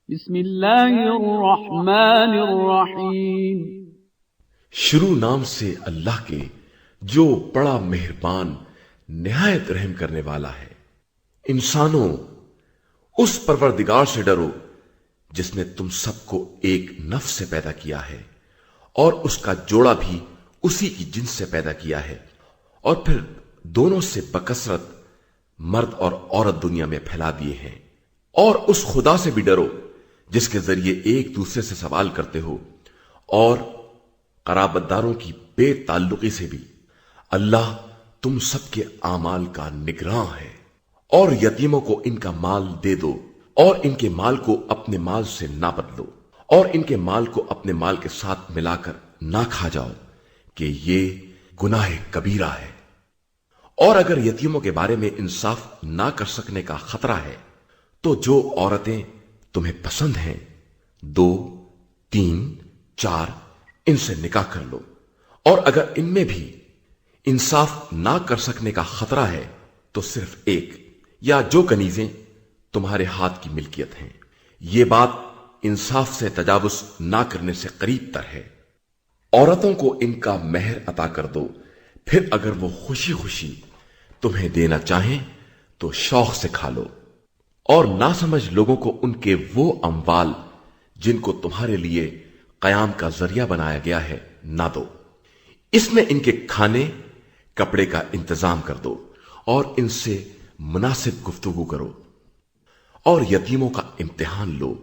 بسم اللہ الرحمن الرحیم۔ شروع نام سے اللہ کے جو بڑا مہربان نہایت رحم کرنے والا ہے۔ انسانوں، اس پروردگار سے ڈرو جس نے تم سب کو ایک نفس سے پیدا کیا ہے اور اس کا جوڑا بھی اسی کی جنس سے پیدا کیا ہے، اور پھر دونوں سے بکثرت مرد اور عورت دنیا میں پھیلا دیے ہیں۔ اور اس خدا سے بھی ڈرو جس کے ذریعے ایک دوسرے سے سوال کرتے ہو، اور قرابت داروں کی بے تعلقی سے بھی۔ اللہ تم سب کے اعمال کا نگراں ہے۔ اور یتیموں کو ان کا مال دے دو، اور ان کے مال کو اپنے مال سے نہ بدلو، اور ان کے مال کو اپنے مال کے ساتھ ملا کر نہ کھا جاؤ کہ یہ گناہ کبیرہ ہے۔ اور اگر یتیموں کے بارے میں انصاف نہ کر سکنے کا خطرہ ہے تو جو عورتیں تمہیں پسند ہیں 2، 3، 4 ان سے نکاح کر لو۔ اور اگر ان میں بھی انصاف نہ کر سکنے کا خطرہ ہے تو صرف ایک یا جو کنیزیں تمہارے ہاتھ کی ملکیت ہیں۔ یہ بات انصاف سے تجاوز نہ کرنے سے قریب تر ہے۔ عورتوں کو ان کا مہر عطا کر دو، پھر اگر وہ خوشی خوشی تمہیں دینا چاہیں تو شوق سے کھا لو، اور ناسمجھ لوگوں کو ان کے وہ اموال جن کو تمہارے لیے قیام کا ذریعہ بنایا گیا ہے نہ دو۔ اس میں ان کے کھانے کپڑے کا انتظام کر دو، اور ان سے مناسب گفتگو کرو، اور یتیموں کا امتحان لو،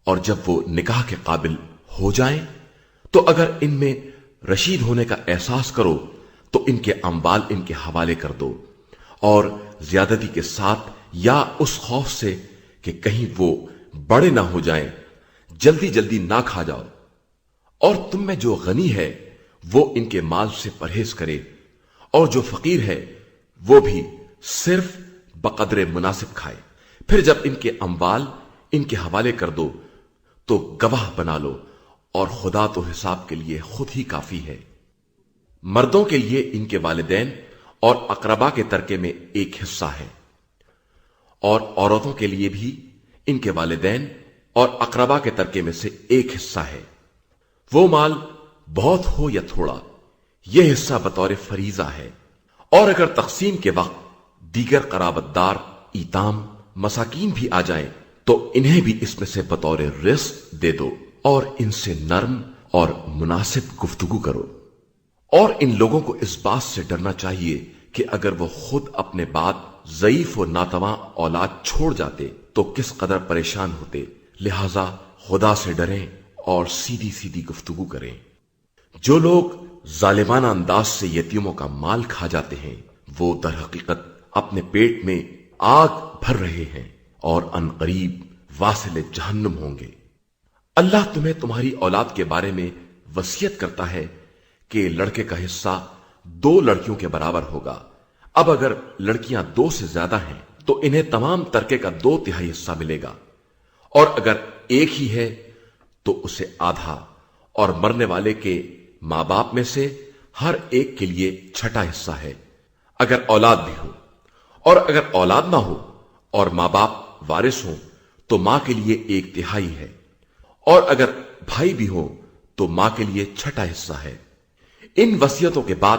اور جب وہ نکاح کے قابل ہو جائیں تو اگر ان میں رشید ہونے کا احساس کرو تو ان کے اموال ان کے حوالے کر دو، اور زیادتی کے ساتھ یا اس خوف سے کہ کہیں وہ بڑے نہ ہو جائیں جلدی جلدی نہ کھا جاؤ۔ اور تم میں جو غنی ہے وہ ان کے مال سے پرہیز کرے، اور جو فقیر ہے وہ بھی صرف بقدر مناسب کھائے۔ پھر جب ان کے اموال ان کے حوالے کر دو تو گواہ بنا لو، اور خدا تو حساب کے لیے خود ہی کافی ہے۔ مردوں کے لیے ان کے والدین اور اقربا کے ترکے میں ایک حصہ ہے، اور عورتوں کے لیے بھی ان کے والدین اور اقربا کے ترکے میں سے ایک حصہ ہے۔ وہ مال بہت ہو یا تھوڑا، یہ حصہ بطور فریضہ ہے۔ اور اگر تقسیم کے وقت دیگر قرابت دار، ایتام، مساکین بھی آ جائیں تو انہیں بھی اس میں سے بطور رزق دے دو، اور ان سے نرم اور مناسب گفتگو کرو۔ اور ان لوگوں کو اس بات سے ڈرنا چاہیے کہ اگر وہ خود اپنے بعد ضعیف و ناتواں اولاد چھوڑ جاتے تو کس قدر پریشان ہوتے۔ لہذا خدا سے ڈریں اور سیدھی سیدھی گفتگو کریں۔ جو لوگ ظالمانہ انداز سے یتیموں کا مال کھا جاتے ہیں وہ در حقیقت اپنے پیٹ میں آگ بھر رہے ہیں، اور ان قریب واصل جہنم ہوں گے۔ اللہ تمہیں تمہاری اولاد کے بارے میں وصیت کرتا ہے کہ لڑکے کا حصہ 2 لڑکیوں کے برابر ہوگا۔ اب اگر لڑکیاں 2 سے زیادہ ہیں تو انہیں تمام ترکے کا 2/3 حصہ ملے گا، اور اگر ایک ہی ہے تو اسے آدھا، اور مرنے والے کے ماں باپ میں سے ہر ایک کے لیے 6واں حصہ ہے اگر اولاد بھی ہو۔ اور اگر اولاد نہ ہو اور ماں باپ وارث ہوں تو ماں کے لیے 1/3 ہے، اور اگر بھائی بھی ہو تو ماں کے لیے 6واں حصہ ہے۔ ان وصیتوں کے بعد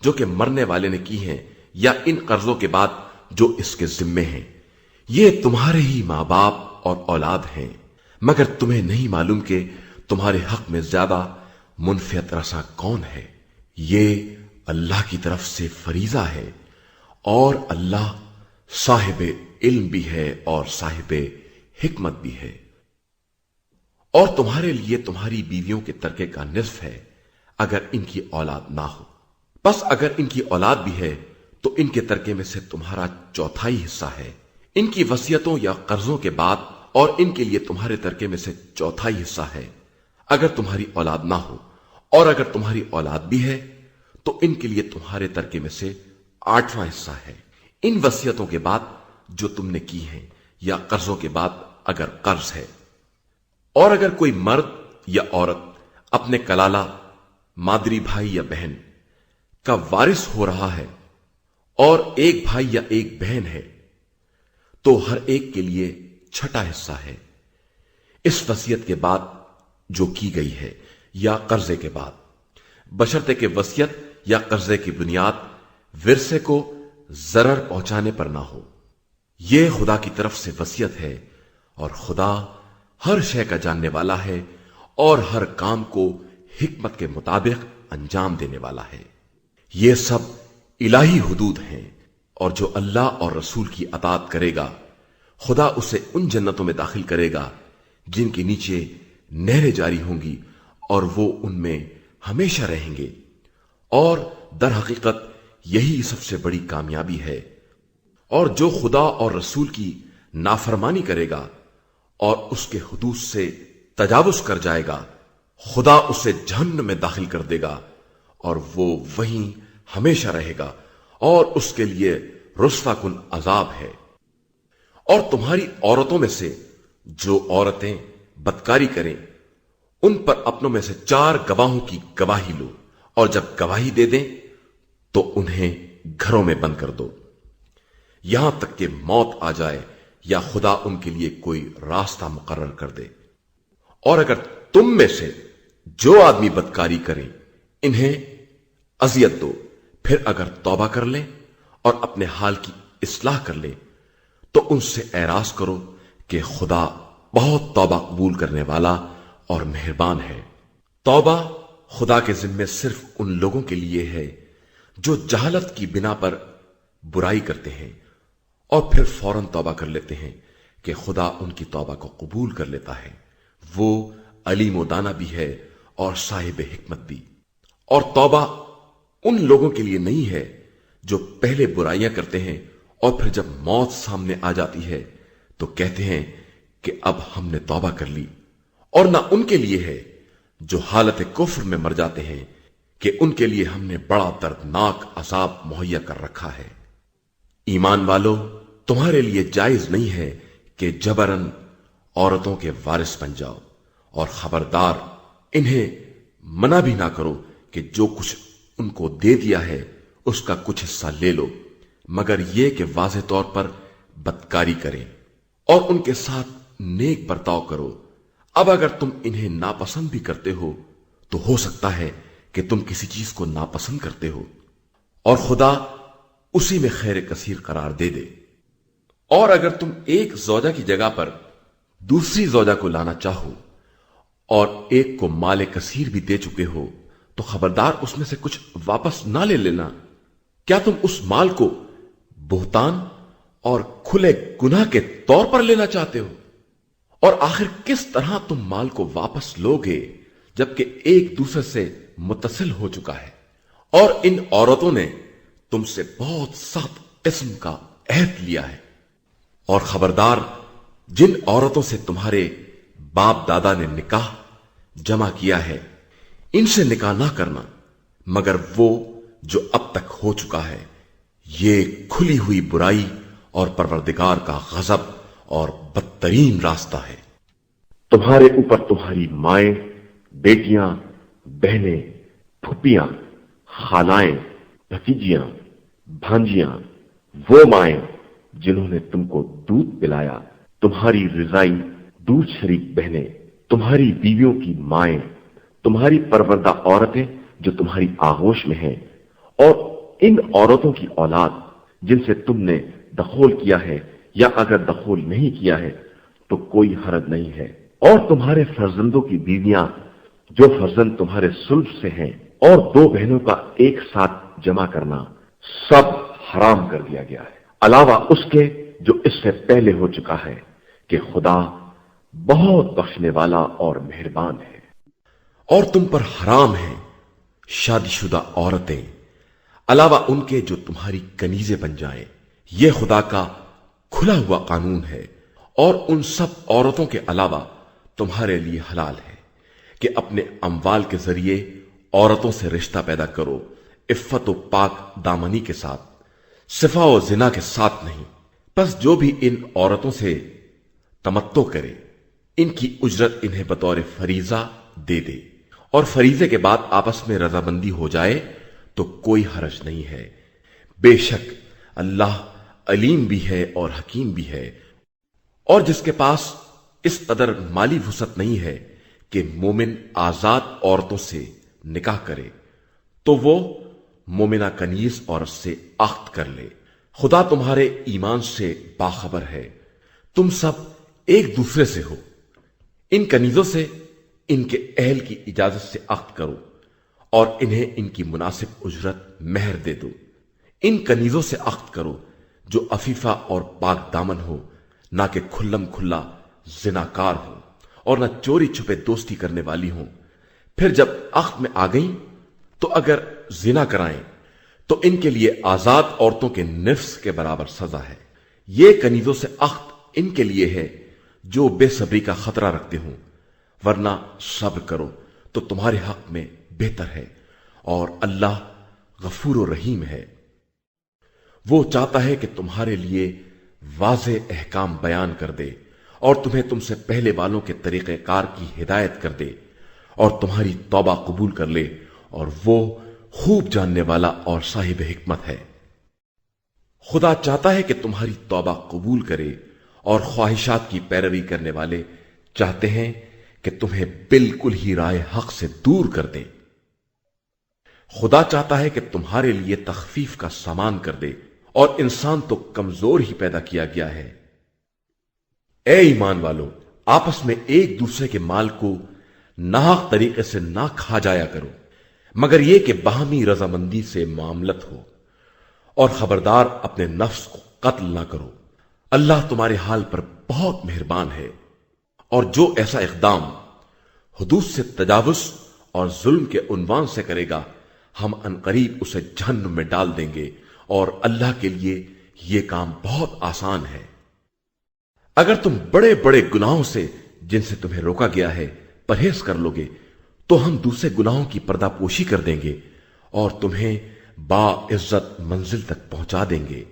جو کہ مرنے والے نے کی ہیں، یا ان قرضوں کے بعد جو اس کے ذمے ہیں، یہ تمہارے ہی ماں باپ اور اولاد ہیں، مگر تمہیں نہیں معلوم کہ تمہارے حق میں زیادہ منفعت رساں کون ہے۔ یہ اللہ کی طرف سے فریضہ ہے، اور اللہ صاحب علم بھی ہے اور صاحب حکمت بھی ہے۔ اور تمہارے لیے تمہاری بیویوں کے ترکے کا نصف ہے اگر ان کی اولاد نہ ہو۔ بس اگر ان کی اولاد بھی ہے تو ان کے ترکے میں سے تمہارا 4تھائی حصہ ہے۔ ان کی وصیتوں یا قرضوں کے بعد اور ان کے لیے تمہارے ترکے میں سے 4تھائی حصہ ہے اگر تمہاری اولاد نہ ہو، اور اگر تمہاری اولاد بھی ہے تو ان کے لیے تمہارے ترکے میں سے 8واں حصہ ہے۔ ان وصیتوں کے بعد جو تم نے کی ہیں، یا قرضوں کے بعد اگر قرض ہے۔ اور اگر کوئی مرد یا عورت اپنے کلالہ، مادری بھائی یا بہن کا وارث ہو رہا ہے، اور ایک بھائی یا ایک بہن ہے تو ہر ایک کے لیے 6واں حصہ ہے۔ اس وصیت کے بعد جو کی گئی ہے یا قرضے کے بعد، بشرطے کہ وصیت یا قرضے کی بنیاد ورثے کو ضرر پہنچانے پر نہ ہو۔ یہ خدا کی طرف سے وصیت ہے، اور خدا ہر شے کا جاننے والا ہے اور ہر کام کو حکمت کے مطابق انجام دینے والا ہے۔ یہ سب الہی حدود ہیں، اور جو اللہ اور رسول کی اطاعت کرے گا خدا اسے ان جنتوں میں داخل کرے گا جن کے نیچے نہریں جاری ہوں گی، اور وہ ان میں ہمیشہ رہیں گے، اور در حقیقت یہی سب سے بڑی کامیابی ہے۔ اور جو خدا اور رسول کی نافرمانی کرے گا اور اس کے حدود سے تجاوز کر جائے گا، خدا اسے جہنم میں داخل کر دے گا، اور وہ وہیں ہمیشہ رہے گا، اور اس کے لیے رسوا کن عذاب ہے۔ اور تمہاری عورتوں میں سے جو عورتیں بدکاری کریں، ان پر اپنوں میں سے 4 گواہوں کی گواہی لو، اور جب گواہی دے دیں تو انہیں گھروں میں بند کر دو، یہاں تک کہ موت آ جائے یا خدا ان کے لیے کوئی راستہ مقرر کر دے۔ اور اگر تم میں سے جو آدمی بدکاری کریں انہیں اذیت دو، پھر اگر توبہ کر لیں اور اپنے حال کی اصلاح کر لیں تو ان سے اعراض کرو کہ خدا بہت توبہ قبول کرنے والا اور مہربان ہے۔ توبہ خدا کے ذمے صرف ان لوگوں کے لیے ہے جو جہالت کی بنا پر برائی کرتے ہیں اور پھر فوراً توبہ کر لیتے ہیں کہ خدا ان کی توبہ کو قبول کر لیتا ہے۔ وہ علیم و دانا بھی ہے اور صاحب حکمت بھی۔ اور توبہ ان لوگوں کے لیے نہیں ہے جو پہلے برائیاں کرتے ہیں اور پھر جب موت سامنے آ جاتی ہے تو کہتے ہیں کہ اب ہم نے توبہ کر لی، اور نہ ان کے لیے ہے جو حالت کفر میں مر جاتے ہیں کہ ان کے لیے ہم نے بڑا دردناک عذاب مہیا کر رکھا ہے۔ ایمان والو، تمہارے لیے جائز نہیں ہے کہ جبراً عورتوں کے وارث بن جاؤ، اور خبردار انہیں منع بھی نہ کرو کہ جو کچھ ان کو دے دیا ہے اس کا کچھ حصہ لے لو، مگر یہ کہ واضح طور پر بدکاری کریں اور ان کے ساتھ نیک برتاؤ کرو۔ اب اگر تم انہیں ناپسند بھی کرتے ہو تو ہو سکتا ہے کہ تم کسی چیز کو ناپسند کرتے ہو، اور خدا اسی میں خیر کثیر قرار دے دے۔ اور اگر تم ایک زوجہ کی جگہ پر دوسری زوجہ کو لانا چاہو اور ایک کو مال کثیر بھی دے چکے ہو تو خبردار اس میں سے کچھ واپس نہ لے لینا۔ کیا تم اس مال کو بہتان اور کھلے گناہ کے طور پر لینا چاہتے ہو؟ اور آخر کس طرح تم مال کو واپس لوگے جبکہ ایک دوسرے سے متصل ہو چکا ہے؟ اور ان عورتوں نے تم سے بہت سخت قسم کا عہد لیا ہے۔ اور خبردار، جن عورتوں سے تمہارے باپ دادا نے نکاح جمع کیا ہے ان سے نکاح نہ کرنا مگر وہ جو اب تک ہو چکا ہے۔ یہ کھلی ہوئی برائی اور پروردگار کا غضب اور بدترین راستہ ہے۔ تمہارے اوپر تمہاری مائیں، بیٹیاں، بہنیں، پھپھیاں، خالائیں، بھتیجیاں، بھانجیاں، وہ مائیں جنہوں نے تم کو دودھ پلایا، تمہاری رضائی دودھ شریک بہنیں، تمہاری بیویوں کی مائیں، تمہاری پروردہ عورتیں جو تمہاری آغوش میں ہیں، اور ان عورتوں کی اولاد جن سے تم نے دخول کیا ہے، یا اگر دخول نہیں کیا ہے تو کوئی حرج نہیں ہے، اور تمہارے فرزندوں کی بیویاں جو فرزند تمہارے صلب سے ہیں، اور 2 بہنوں کا ایک ساتھ جمع کرنا سب حرام کر دیا گیا ہے، علاوہ اس کے جو اس سے پہلے ہو چکا ہے کہ خدا بہت بخشنے والا اور مہربان ہے۔ اور تم پر حرام ہیں شادی شدہ عورتیں علاوہ ان کے جو تمہاری کنیزیں بن جائیں۔ یہ خدا کا کھلا ہوا قانون ہے۔ اور ان سب عورتوں کے علاوہ تمہارے لیے حلال ہے کہ اپنے اموال کے ذریعے عورتوں سے رشتہ پیدا کرو، عفت و پاک دامنی کے ساتھ، صفا و زنا کے ساتھ نہیں۔ پس جو بھی ان عورتوں سے تمتع کرے ان کی اجرت انہیں بطور فریضہ دے دے، اور فریضے کے بعد آپس میں رضامندی ہو جائے تو کوئی حرج نہیں ہے۔ بے شک اللہ علیم بھی ہے اور حکیم بھی ہے۔ اور جس کے پاس اس قدر مالی وسعت نہیں ہے کہ مومن آزاد عورتوں سے نکاح کرے تو وہ مومنہ کنیز عورت سے عقد کر لے۔ خدا تمہارے ایمان سے باخبر ہے، تم سب ایک دوسرے سے ہو۔ ان کنیزوں سے ان کے اہل کی اجازت سے عقد کرو اور انہیں ان کی مناسب اجرت مہر دے دو۔ ان کنیزوں سے عقد کرو جو عفیفہ اور پاک دامن ہو، نہ کہ کھلم کھلا زناکار ہو اور نہ چوری چھپے دوستی کرنے والی ہوں۔ پھر جب عقد میں آ گئیں تو اگر زنا کرائیں تو ان کے لیے آزاد عورتوں کے نصف کے برابر سزا ہے۔ یہ کنیزوں سے عقد ان کے لیے ہے جو بے صبری کا خطرہ رکھتے ہوں، ورنہ صبر کرو تو تمہارے حق میں بہتر ہے، اور اللہ غفور و رحیم ہے۔ وہ چاہتا ہے کہ تمہارے لیے واضح احکام بیان کر دے اور تمہیں تم سے پہلے والوں کے طریقہ کار کی ہدایت کر دے اور تمہاری توبہ قبول کر لے، اور وہ خوب جاننے والا اور صاحب حکمت ہے۔ خدا چاہتا ہے کہ تمہاری توبہ قبول کرے، اور خواہشات کی پیروی کرنے والے چاہتے ہیں کہ تمہیں بالکل ہی رائے حق سے دور کر دیں۔ خدا چاہتا ہے کہ تمہارے لیے تخفیف کا سامان کر دے، اور انسان تو کمزور ہی پیدا کیا گیا ہے۔ اے ایمان والو، آپس میں ایک دوسرے کے مال کو ناحق طریقے سے نہ کھا جایا کرو، مگر یہ کہ باہمی رضامندی سے معاملت ہو، اور خبردار اپنے نفس کو قتل نہ کرو۔ اللہ تمہارے حال پر بہت مہربان ہے، اور جو ایسا اقدام حدود سے تجاوز اور ظلم کے عنوان سے کرے گا، ہم عنقریب اسے جہنم میں ڈال دیں گے، اور اللہ کے لیے یہ کام بہت آسان ہے۔ اگر تم بڑے بڑے گناہوں سے جن سے تمہیں روکا گیا ہے پرہیز کر لو گے تو ہم دوسرے گناہوں کی پردہ پوشی کر دیں گے اور تمہیں با عزت منزل تک پہنچا دیں گے۔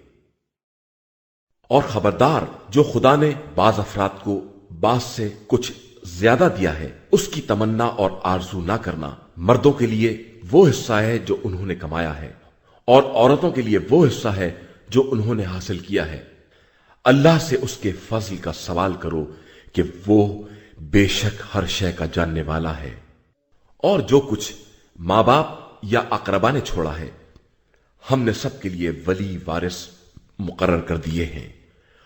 اور خبردار، جو خدا نے بعض افراد کو بعض سے کچھ زیادہ دیا ہے، اس کی تمنا اور آرزو نہ کرنا۔ مردوں کے لیے وہ حصہ ہے جو انہوں نے کمایا ہے، اور عورتوں کے لیے وہ حصہ ہے جو انہوں نے حاصل کیا ہے۔ اللہ سے اس کے فضل کا سوال کرو کہ وہ بے شک ہر شے کا جاننے والا ہے۔ اور جو کچھ ماں باپ یا اقربا نے چھوڑا ہے، ہم نے سب کے لیے ولی وارث مقرر کر دیے ہیں،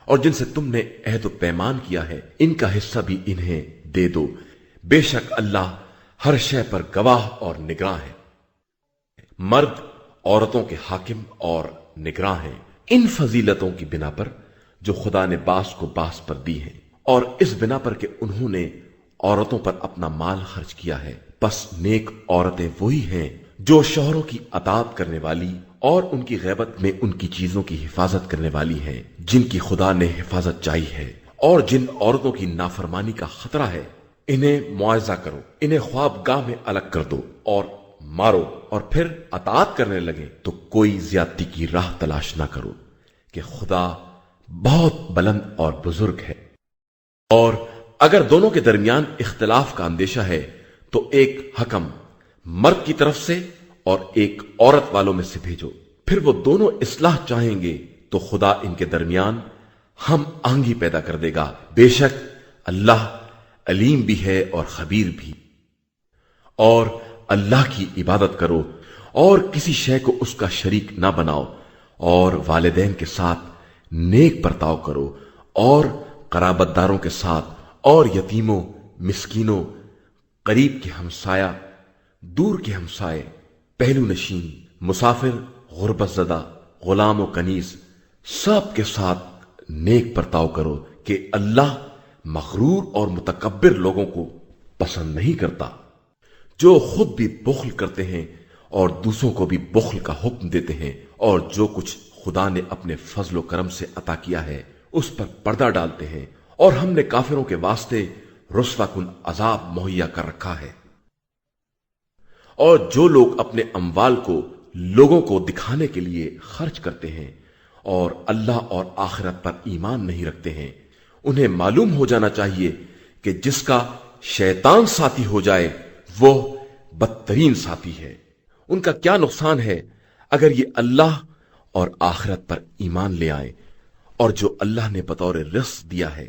اور جن سے تم نے عہد و پیمان کیا ہے ان کا حصہ بھی انہیں دے دو۔ بے شک اللہ ہر شے پر گواہ اور نگراں ہے۔ مرد عورتوں کے حاکم اور نگراں ہیں ان فضیلتوں کی بنا پر جو خدا نے بعض کو بعض پر دی ہیں، اور اس بنا پر کہ انہوں نے عورتوں پر اپنا مال خرچ کیا ہے۔ پس نیک عورتیں وہی ہیں جو شوہروں کی اطاعت کرنے والی اور ان کی غیبت میں ان کی چیزوں کی حفاظت کرنے والی ہیں جن کی خدا نے حفاظت چاہی ہے، اور جن عورتوں کی نافرمانی کا خطرہ ہے انہیں معاوضہ کرو، انہیں خواب گاہ میں الگ کر دو اور مارو، اور پھر اطاعت کرنے لگے تو کوئی زیادتی کی راہ تلاش نہ کرو کہ خدا بہت بلند اور بزرگ ہے۔ اور اگر دونوں کے درمیان اختلاف کا اندیشہ ہے تو ایک حکم مرد کی طرف سے اور ایک عورت والوں میں سے بھیجو، پھر وہ دونوں اصلاح چاہیں گے تو خدا ان کے درمیان ہم آہنگی پیدا کر دے گا۔ بے شک اللہ علیم بھی ہے اور خبیر بھی۔ اور اللہ کی عبادت کرو اور کسی شے کو اس کا شریک نہ بناؤ، اور والدین کے ساتھ نیک برتاؤ کرو، اور قرابت داروں کے ساتھ، اور یتیموں، مسکینوں، قریب کے ہمسایہ، دور کے ہمسائے، پہلو نشین، مسافر، غربت زدہ، غلام و کنیز، سب کے ساتھ نیک برتاؤ کرو کہ اللہ مغرور اور متکبر لوگوں کو پسند نہیں کرتا، جو خود بھی بخل کرتے ہیں اور دوسروں کو بھی بخل کا حکم دیتے ہیں، اور جو کچھ خدا نے اپنے فضل و کرم سے عطا کیا ہے اس پر پردہ ڈالتے ہیں، اور ہم نے کافروں کے واسطے رسوا کن عذاب مہیا کر رکھا ہے۔ اور جو لوگ اپنے اموال کو لوگوں کو دکھانے کے لیے خرچ کرتے ہیں اور اللہ اور آخرت پر ایمان نہیں رکھتے ہیں، انہیں معلوم ہو جانا چاہیے کہ جس کا شیطان ساتھی ہو جائے وہ بدترین ساتھی ہے۔ ان کا کیا نقصان ہے اگر یہ اللہ اور آخرت پر ایمان لے آئیں، اور جو اللہ نے بطور رزق دیا ہے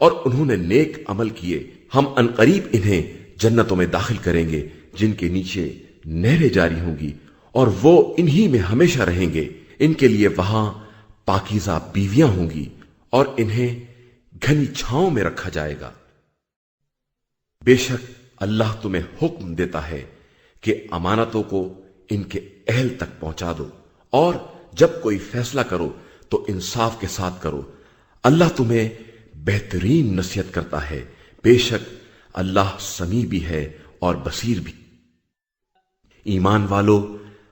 اور انہوں نے نیک عمل کیے، ہم عنقریب انہیں جنتوں میں داخل کریں گے جن کے نیچے نہریں جاری ہوں گی، اور وہ انہی میں ہمیشہ رہیں گے۔ ان کے لیے وہاں پاکیزہ بیویاں ہوں گی اور انہیں گھنی چھاؤں میں رکھا جائے گا۔ بے شک اللہ تمہیں حکم دیتا ہے کہ امانتوں کو ان کے اہل تک پہنچا دو، اور جب کوئی فیصلہ کرو تو انصاف کے ساتھ کرو۔ اللہ تمہیں بہترین نصیحت کرتا ہے، بے شک اللہ سمیع بھی ہے اور بصیر بھی۔ ایمان والو،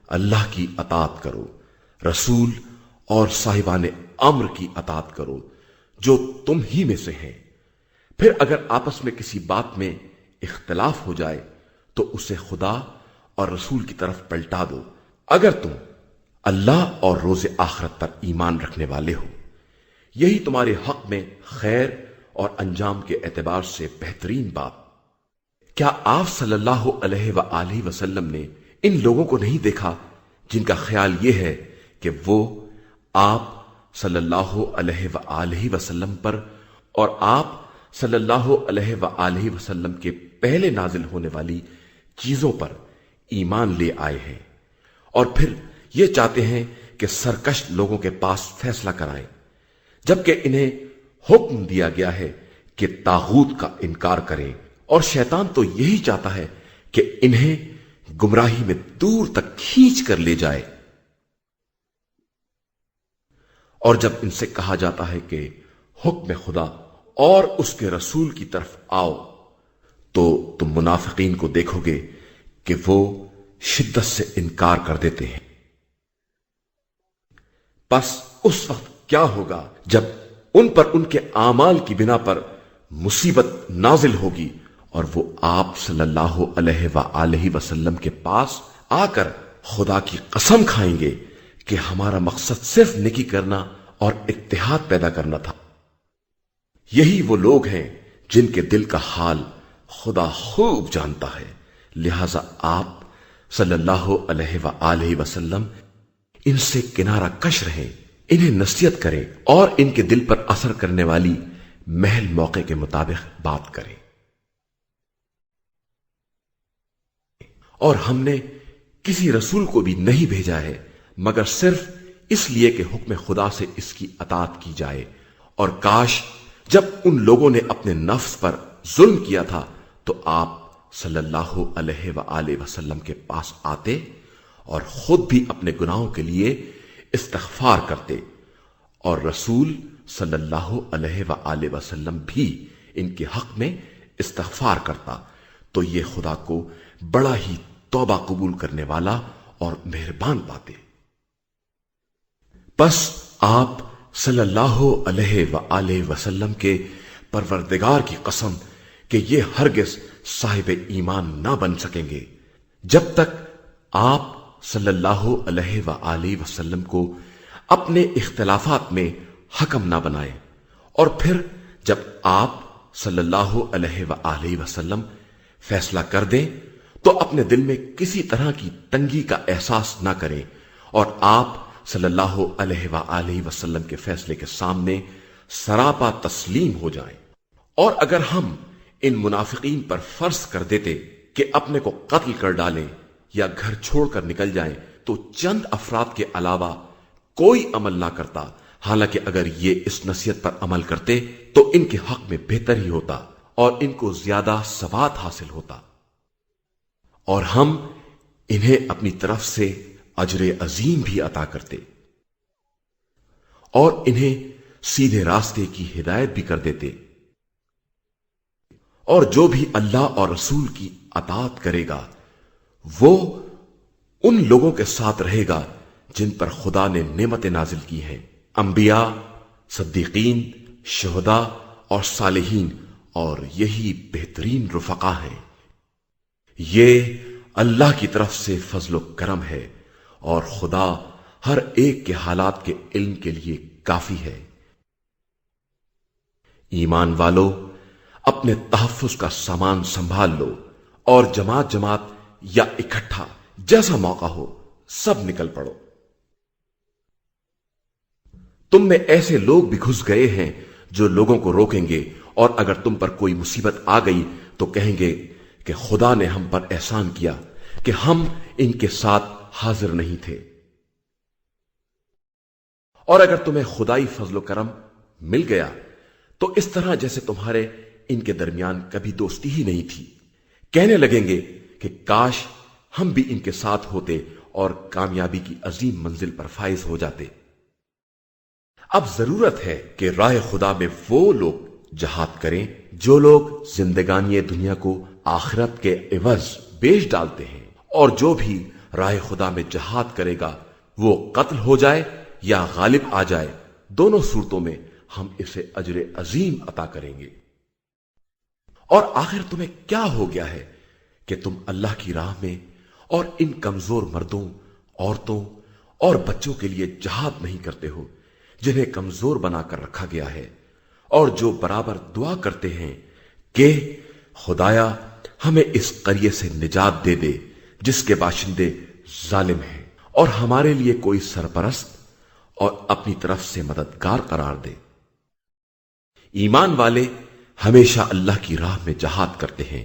اللہ کی اطاعت کرو، رسول اور صاحبان امر کی اطاعت کرو جو تم ہی میں سے ہیں۔ پھر اگر آپس میں کسی بات میں اختلاف ہو جائے تو اسے خدا اور رسول کی طرف پلٹا دو، اگر تم اللہ اور روز آخرت پر ایمان رکھنے والے ہو۔ یہی تمہارے حق میں خیر اور انجام کے اعتبار سے بہترین بات۔ کیا آپ صلی اللہ علیہ وآلہ وسلم نے ان لوگوں کو نہیں دیکھا جن کا خیال یہ ہے کہ وہ آپ صلی اللہ علیہ وآلہ وسلم پر اور آپ صلی اللہ علیہ وآلہ وسلم کے پہلے نازل ہونے والی چیزوں پر ایمان لے آئے ہیں، اور پھر یہ چاہتے ہیں کہ سرکش لوگوں کے پاس فیصلہ کرائیں، جبکہ انہیں حکم دیا گیا ہے کہ طاغوت کا انکار کریں، اور شیطان تو یہی چاہتا ہے کہ انہیں گمراہی میں دور تک کھینچ کر لے جائے۔ اور جب ان سے کہا جاتا ہے کہ حکم خدا اور اس کے رسول کی طرف آؤ، تو تم منافقین کو دیکھو گے کہ وہ شدت سے انکار کر دیتے ہیں۔ پس اس وقت کیا ہوگا جب ان پر ان کے اعمال کی بنا پر مصیبت نازل ہوگی، اور وہ آپ صلی اللہ علیہ وآلہ وسلم کے پاس آ کر خدا کی قسم کھائیں گے کہ ہمارا مقصد صرف نیکی کرنا اور اتحاد پیدا کرنا تھا۔ یہی وہ لوگ ہیں جن کے دل کا حال خدا خوب جانتا ہے، لہذا آپ صلی اللہ علیہ وآلہ وسلم ان سے کنارہ کش رہیں، انہیں نصیحت کریں اور ان کے دل پر اثر کرنے والی محل موقع کے مطابق بات کریں۔ اور ہم نے کسی رسول کو بھی نہیں بھیجا ہے مگر صرف اس لیے کہ حکم خدا سے اس کی اطاعت کی جائے، اور کاش جب ان لوگوں نے اپنے نفس پر ظلم کیا تھا تو آپ صلی اللہ علیہ وآلہ وسلم کے پاس آتے اور خود بھی اپنے گناہوں کے لیے استغفار کرتے، اور رسول صلی اللہ علیہ وآلہ وسلم بھی ان کے حق میں استغفار کرتا، تو یہ خدا کو بڑا ہی توبہ قبول کرنے والا اور مہربان پاتے۔ بس آپ صلی اللہ علیہ وآلہ وسلم کے پروردگار کی قسم کہ یہ ہرگز صاحب ایمان نہ بن سکیں گے جب تک آپ صلی اللہ علیہ وآلہ وسلم کو اپنے اختلافات میں حکم نہ بنائیں، اور پھر جب آپ صلی اللہ علیہ وآلہ وسلم فیصلہ کر دیں تو اپنے دل میں کسی طرح کی تنگی کا احساس نہ کریں، اور آپ صلی اللہ علیہ وآلہ وسلم کے فیصلے کے سامنے سراپا تسلیم ہو جائیں۔ اور اگر ہم ان منافقین پر فرض کر دیتے کہ اپنے کو قتل کر ڈالیں یا گھر چھوڑ کر نکل جائیں تو چند افراد کے علاوہ کوئی عمل نہ کرتا، حالانکہ اگر یہ اس نصیحت پر عمل کرتے تو ان کے حق میں بہتر ہی ہوتا اور ان کو زیادہ ثواب حاصل ہوتا، اور ہم انہیں اپنی طرف سے اجر عظیم بھی عطا کرتے اور انہیں سیدھے راستے کی ہدایت بھی کر دیتے۔ اور جو بھی اللہ اور رسول کی اطاعت کرے گا وہ ان لوگوں کے ساتھ رہے گا جن پر خدا نے نعمتیں نازل کی ہیں، انبیاء، صدیقین، شہداء اور صالحین، اور یہی بہترین رفقا ہیں۔ یہ اللہ کی طرف سے فضل و کرم ہے، اور خدا ہر ایک کے حالات کے علم کے لیے کافی ہے۔ ایمان والو، اپنے تحفظ کا سامان سنبھال لو، اور جماعت جماعت یا اکٹھا جیسا موقع ہو سب نکل پڑو۔ تم میں ایسے لوگ بھی گھس گئے ہیں جو لوگوں کو روکیں گے اور اگر تم پر کوئی مصیبت آ گئی تو کہیں گے کہ خدا نے ہم پر احسان کیا کہ ہم ان کے ساتھ حاضر نہیں تھے۔ اور اگر تمہیں خدائی فضل و کرم مل گیا تو اس طرح جیسے تمہارے ان کے درمیان کبھی دوستی ہی نہیں تھی، کہنے لگیں گے کہ کاش ہم بھی ان کے ساتھ ہوتے اور کامیابی کی عظیم منزل پر فائز ہو جاتے۔ اب ضرورت ہے کہ راہ خدا میں وہ لوگ جہاد کریں جو لوگ زندگانی دنیا کو آخرت کے عوض بیچ ڈالتے ہیں، اور جو بھی راہ خدا میں جہاد کرے گا وہ قتل ہو جائے یا غالب آ جائے، دونوں صورتوں میں ہم اسے اجر عظیم عطا کریں گے۔ اور آخر تمہیں کیا ہو گیا ہے کہ تم اللہ کی راہ میں اور ان کمزور مردوں، عورتوں اور بچوں کے لیے جہاد نہیں کرتے ہو جنہیں کمزور بنا کر رکھا گیا ہے، اور جو برابر دعا کرتے ہیں کہ خدایا ہمیں اس قریے سے نجات دے دے جس کے باشندے ظالم ہیں، اور ہمارے لیے کوئی سرپرست اور اپنی طرف سے مددگار قرار دے۔ ایمان والے ہمیشہ اللہ کی راہ میں جہاد کرتے ہیں،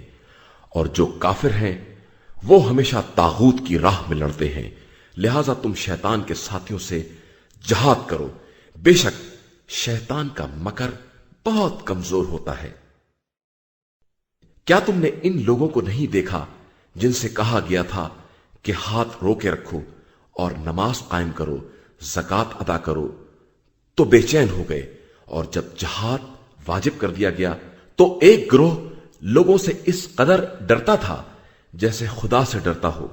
اور جو کافر ہیں وہ ہمیشہ طاغوت کی راہ میں لڑتے ہیں، لہذا تم شیطان کے ساتھیوں سے جہاد کرو، بے شک شیطان کا مکر بہت کمزور ہوتا ہے۔ کیا تم نے ان لوگوں کو نہیں دیکھا جن سے کہا گیا تھا کہ ہاتھ رو کے رکھو اور نماز قائم کرو، زکوٰۃ ادا کرو، تو بے چین ہو گئے، اور جب جہاد واجب کر دیا گیا تو ایک گروہ لوگوں سے اس قدر ڈرتا تھا جیسے خدا سے ڈرتا ہو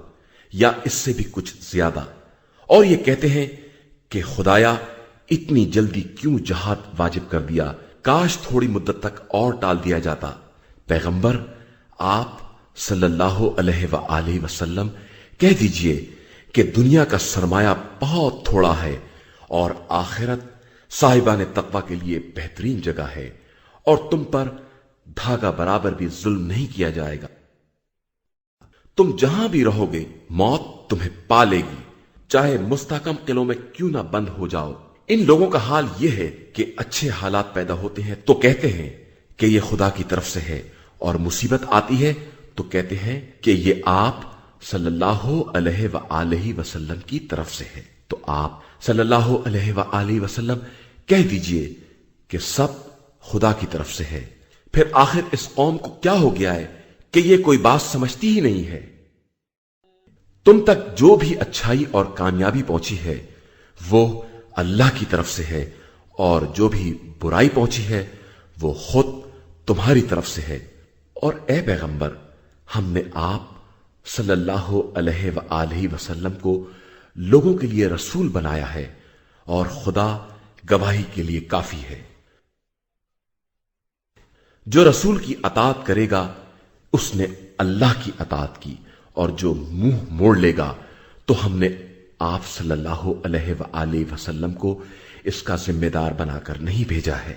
یا اس سے بھی کچھ زیادہ، اور یہ کہتے ہیں کہ خدایا اتنی جلدی کیوں جہاد واجب کر دیا، کاش تھوڑی مدت تک اور ٹال دیا جاتا۔ پیغمبر آپ صلی اللہ علیہ وآلہ وسلم کہہ دیجئے کہ دنیا کا سرمایہ بہت تھوڑا ہے اور آخرت صاحبان تقوی کے لیے بہترین جگہ ہے، اور تم پر دھاگا برابر بھی ظلم نہیں کیا جائے گا۔ تم جہاں بھی رہو گے موت تمہیں پا لے گی، چاہے مستحکم قلعوں میں کیوں نہ بند ہو جاؤ۔ ان لوگوں کا حال یہ ہے کہ اچھے حالات پیدا ہوتے ہیں تو کہتے ہیں کہ یہ خدا کی طرف سے ہے، اور مصیبت آتی ہے تو کہتے ہیں کہ یہ آپ صلی اللہ علیہ وآلہ وسلم کی طرف سے ہے۔ تو آپ صلی اللہ علیہ وآلہ وسلم کہہ دیجئے کہ سب خدا کی طرف سے ہے۔ پھر آخر اس قوم کو کیا ہو گیا ہے کہ یہ کوئی بات سمجھتی ہی نہیں ہے؟ تم تک جو بھی اچھائی اور کامیابی پہنچی ہے وہ اللہ کی طرف سے ہے، اور جو بھی برائی پہنچی ہے وہ خود تمہاری طرف سے ہے۔ اور اے پیغمبر، ہم نے آپ صلی اللہ علیہ وآلہ وسلم کو لوگوں کے لیے رسول بنایا ہے، اور خدا گواہی کے لیے کافی ہے۔ جو رسول کی اطاعت کرے گا اس نے اللہ کی اطاعت کی، اور جو منہ موڑ لے گا تو ہم نے آپ صلی اللہ علیہ وآلہ وسلم کو اس کا ذمہ دار بنا کر نہیں بھیجا ہے۔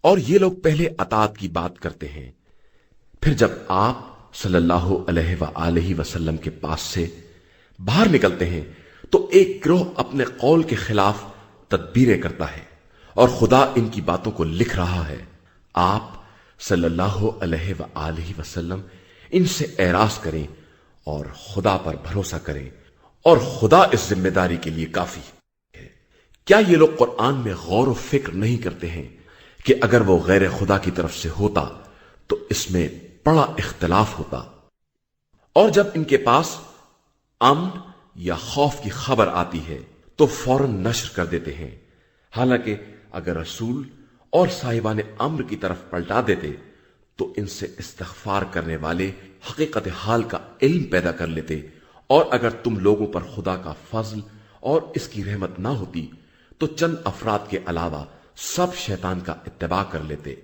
اور یہ لوگ پہلے اطاعت کی بات کرتے ہیں، پھر جب آپ صلی اللہ علیہ وآلہ وسلم کے پاس سے باہر نکلتے ہیں تو ایک گروہ اپنے قول کے خلاف تدبیریں کرتا ہے، اور خدا ان کی باتوں کو لکھ رہا ہے۔ آپ صلی اللہ علیہ وآلہ وسلم ان سے اعراض کریں اور خدا پر بھروسہ کریں، اور خدا اس ذمہ داری کے لیے کافی ہے۔ کیا یہ لوگ قرآن میں غور و فکر نہیں کرتے ہیں کہ اگر وہ غیر خدا کی طرف سے ہوتا تو اس میں بڑا اختلاف ہوتا؟ اور جب ان کے پاس امن یا خوف کی خبر آتی ہے تو فوراً نشر کر دیتے ہیں، حالانکہ اگر رسول اور صاحبان امر کی طرف پلٹا دیتے تو ان سے استغفار کرنے والے حقیقت حال کا علم پیدا کر لیتے، اور اگر تم لوگوں پر خدا کا فضل اور اس کی رحمت نہ ہوتی تو چند افراد کے علاوہ سب شیطان کا اتباع کر لیتے۔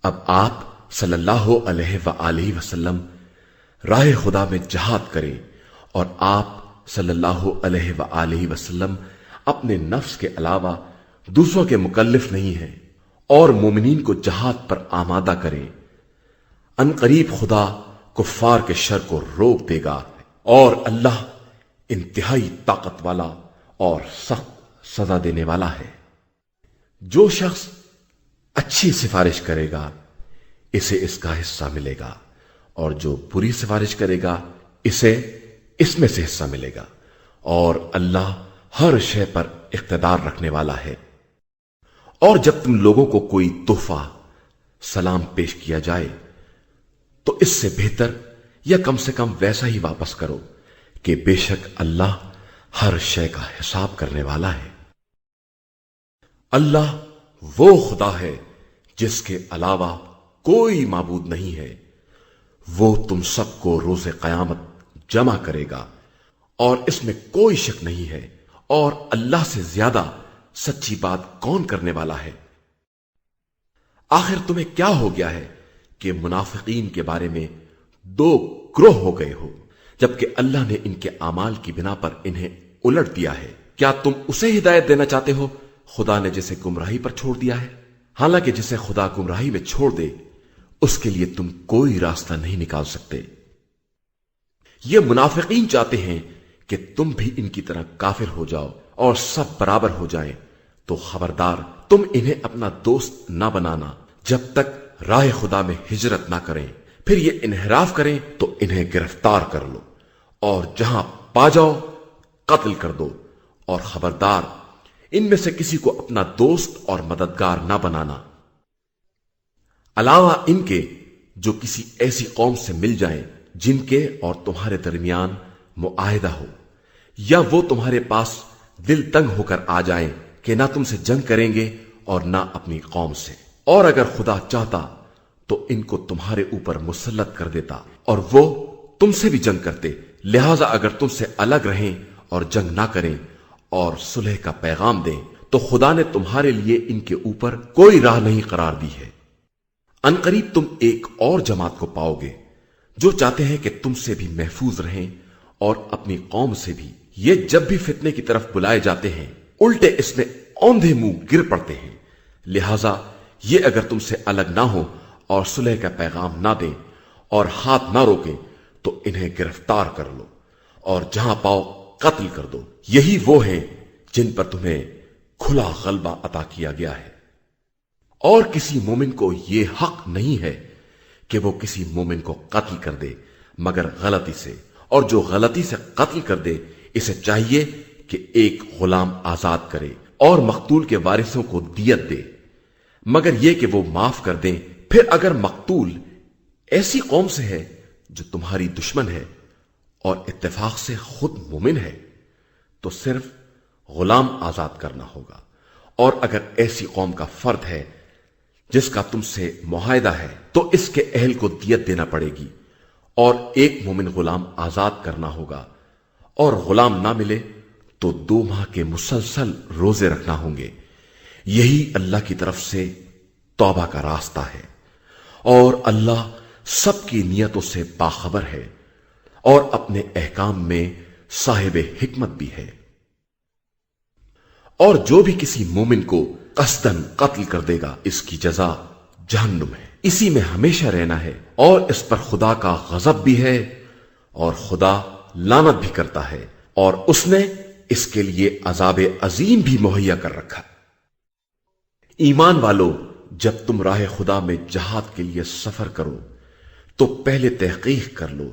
اب آپ صلی اللہ علیہ وآلہ وسلم راہ خدا میں جہاد کریں، اور آپ صلی اللہ علیہ وآلہ وسلم اپنے نفس کے علاوہ دوسروں کے مکلف نہیں ہیں، اور مومنین کو جہاد پر آمادہ کریں۔ ان قریب خدا کفار کے شر کو روک دے گا، اور اللہ انتہائی طاقت والا اور سخت سزا دینے والا ہے۔ جو شخص اچھی سفارش کرے گا اسے اس کا حصہ ملے گا، اور جو بری سفارش کرے گا اسے اس میں سے حصہ ملے گا، اور اللہ ہر شے پر اقتدار رکھنے والا ہے۔ اور جب تم لوگوں کو کوئی تحفہ سلام پیش کیا جائے تو اس سے بہتر یا کم سے کم ویسا ہی واپس کرو کہ بے شک اللہ ہر شے کا حساب کرنے والا ہے۔ اللہ وہ خدا ہے جس کے علاوہ کوئی معبود نہیں ہے۔ وہ تم سب کو روز قیامت جمع کرے گا اور اس میں کوئی شک نہیں ہے، اور اللہ سے زیادہ سچی بات کون کرنے والا ہے؟ آخر تمہیں کیا ہو گیا ہے کہ منافقین کے بارے میں دو گروہ ہو گئے ہو، جبکہ اللہ نے ان کے اعمال کی بنا پر انہیں الٹ دیا ہے؟ کیا تم اسے ہدایت دینا چاہتے ہو خدا نے جسے گمراہی پر چھوڑ دیا ہے؟ حالانکہ جسے خدا گمراہی میں چھوڑ دے اس کے لیے تم کوئی راستہ نہیں نکال سکتے۔ یہ منافقین چاہتے ہیں کہ تم بھی ان کی طرح کافر ہو جاؤ اور سب برابر ہو جائیں، تو خبردار تم انہیں اپنا دوست نہ بنانا جب تک راہ خدا میں ہجرت نہ کریں، پھر یہ انحراف کریں تو انہیں گرفتار کر لو اور جہاں پا جاؤ قتل کر دو، اور خبردار ان میں سے کسی کو اپنا دوست اور مددگار نہ بنانا، علاوہ ان کے جو کسی ایسی قوم سے مل جائیں جن کے اور تمہارے درمیان معاہدہ ہو، یا وہ تمہارے پاس دل تنگ ہو کر آ جائیں کہ نہ تم سے جنگ کریں گے اور نہ اپنی قوم سے، اور اگر خدا چاہتا تو ان کو تمہارے اوپر مسلط کر دیتا اور وہ تم سے بھی جنگ کرتے۔ لہذا اگر تم سے الگ رہیں اور جنگ نہ کریں اور صلح کا پیغام دیں تو خدا نے تمہارے لیے ان کے اوپر کوئی راہ نہیں قرار دی ہے۔ عنقریب تم ایک اور جماعت کو پاؤ گے جو چاہتے ہیں کہ تم سے بھی محفوظ رہیں اور اپنی قوم سے بھی۔ یہ جب بھی فتنے کی طرف بلائے جاتے ہیں الٹے اس میں اوندھے منہ گر پڑتے ہیں۔ لہذا یہ اگر تم سے الگ نہ ہو اور صلح کا پیغام نہ دیں اور ہاتھ نہ روکیں تو انہیں گرفتار کر لو اور جہاں پاؤ قتل کر دو۔ یہی وہ ہیں جن پر تمہیں کھلا غلبہ عطا کیا گیا ہے، اور کسی مومن کو یہ حق نہیں ہے کہ وہ کسی مومن کو قتل کر دے مگر غلطی سے، اور جو غلطی سے قتل کر دے اسے چاہیے کہ ایک غلام آزاد کرے اور مقتول کے وارثوں کو دیت دے، مگر یہ کہ وہ معاف کر دیں۔ پھر اگر مقتول ایسی قوم سے ہے جو تمہاری دشمن ہے اور اتفاق سے خود مومن ہے تو صرف غلام آزاد کرنا ہوگا، اور اگر ایسی قوم کا فرد ہے جس کا تم سے معاہدہ ہے تو اس کے اہل کو دیت دینا پڑے گی، اور ایک مومن غلام آزاد کرنا ہوگا، اور غلام نہ ملے تو 2 ماہ کے مسلسل روزے رکھنا ہوں گے۔ یہی اللہ کی طرف سے توبہ کا راستہ ہے، اور اللہ سب کی نیتوں سے باخبر ہے اور اپنے احکام میں صاحب حکمت بھی ہے۔ اور جو بھی کسی مومن کو قصدن قتل کر دے گا اس کی جزا جہنم ہے، اسی میں ہمیشہ رہنا ہے، اور اس پر خدا کا غضب بھی ہے اور خدا لعنت بھی کرتا ہے، اور اس نے اس کے لیے عذاب عظیم بھی مہیا کر رکھا۔ ایمان والو، جب تم راہ خدا میں جہاد کے لیے سفر کرو تو پہلے تحقیق کر لو،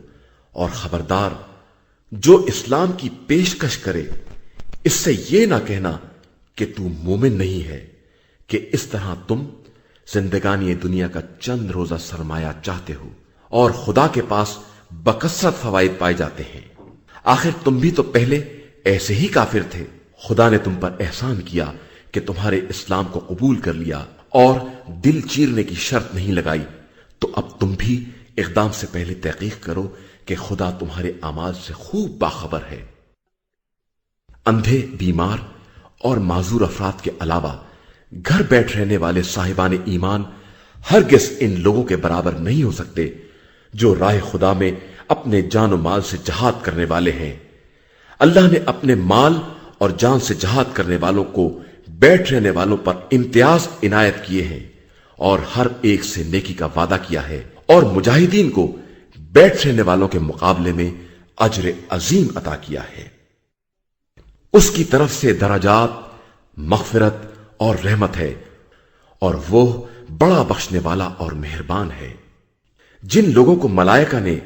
اور خبردار جو اسلام کی پیشکش کرے اس سے یہ نہ کہنا کہ تو مومن نہیں ہے، کہ اس طرح تم زندگانی دنیا کا چند روزہ سرمایہ چاہتے ہو اور خدا کے پاس بکثرت فوائد پائے جاتے ہیں۔ آخر تم بھی تو پہلے ایسے ہی کافر تھے، خدا نے تم پر احسان کیا کہ تمہارے اسلام کو قبول کر لیا اور دل چیرنے کی شرط نہیں لگائی، تو اب تم بھی اقدام سے پہلے تحقیق کرو کہ خدا تمہارے اعمال سے خوب باخبر ہے۔ اندھے، بیمار اور معذور افراد کے علاوہ گھر بیٹھ رہنے والے صاحبان ایمان ہرگز ان لوگوں کے برابر نہیں ہو سکتے جو راہ خدا میں اپنے جان و مال سے جہاد کرنے والے ہیں۔ اللہ نے اپنے مال اور جان سے جہاد کرنے والوں کو بیٹھ رہنے والوں پر امتیاز عنایت کیے ہیں، اور ہر ایک سے نیکی کا وعدہ کیا ہے، اور مجاہدین کو بیٹھ رہنے والوں کے مقابلے میں اجر عظیم عطا کیا ہے۔ اس کی طرف سے درجات، مغفرت اور رحمت ہے، اور وہ بڑا بخشنے والا اور مہربان ہے۔ جن لوگوں کو ملائکہ نے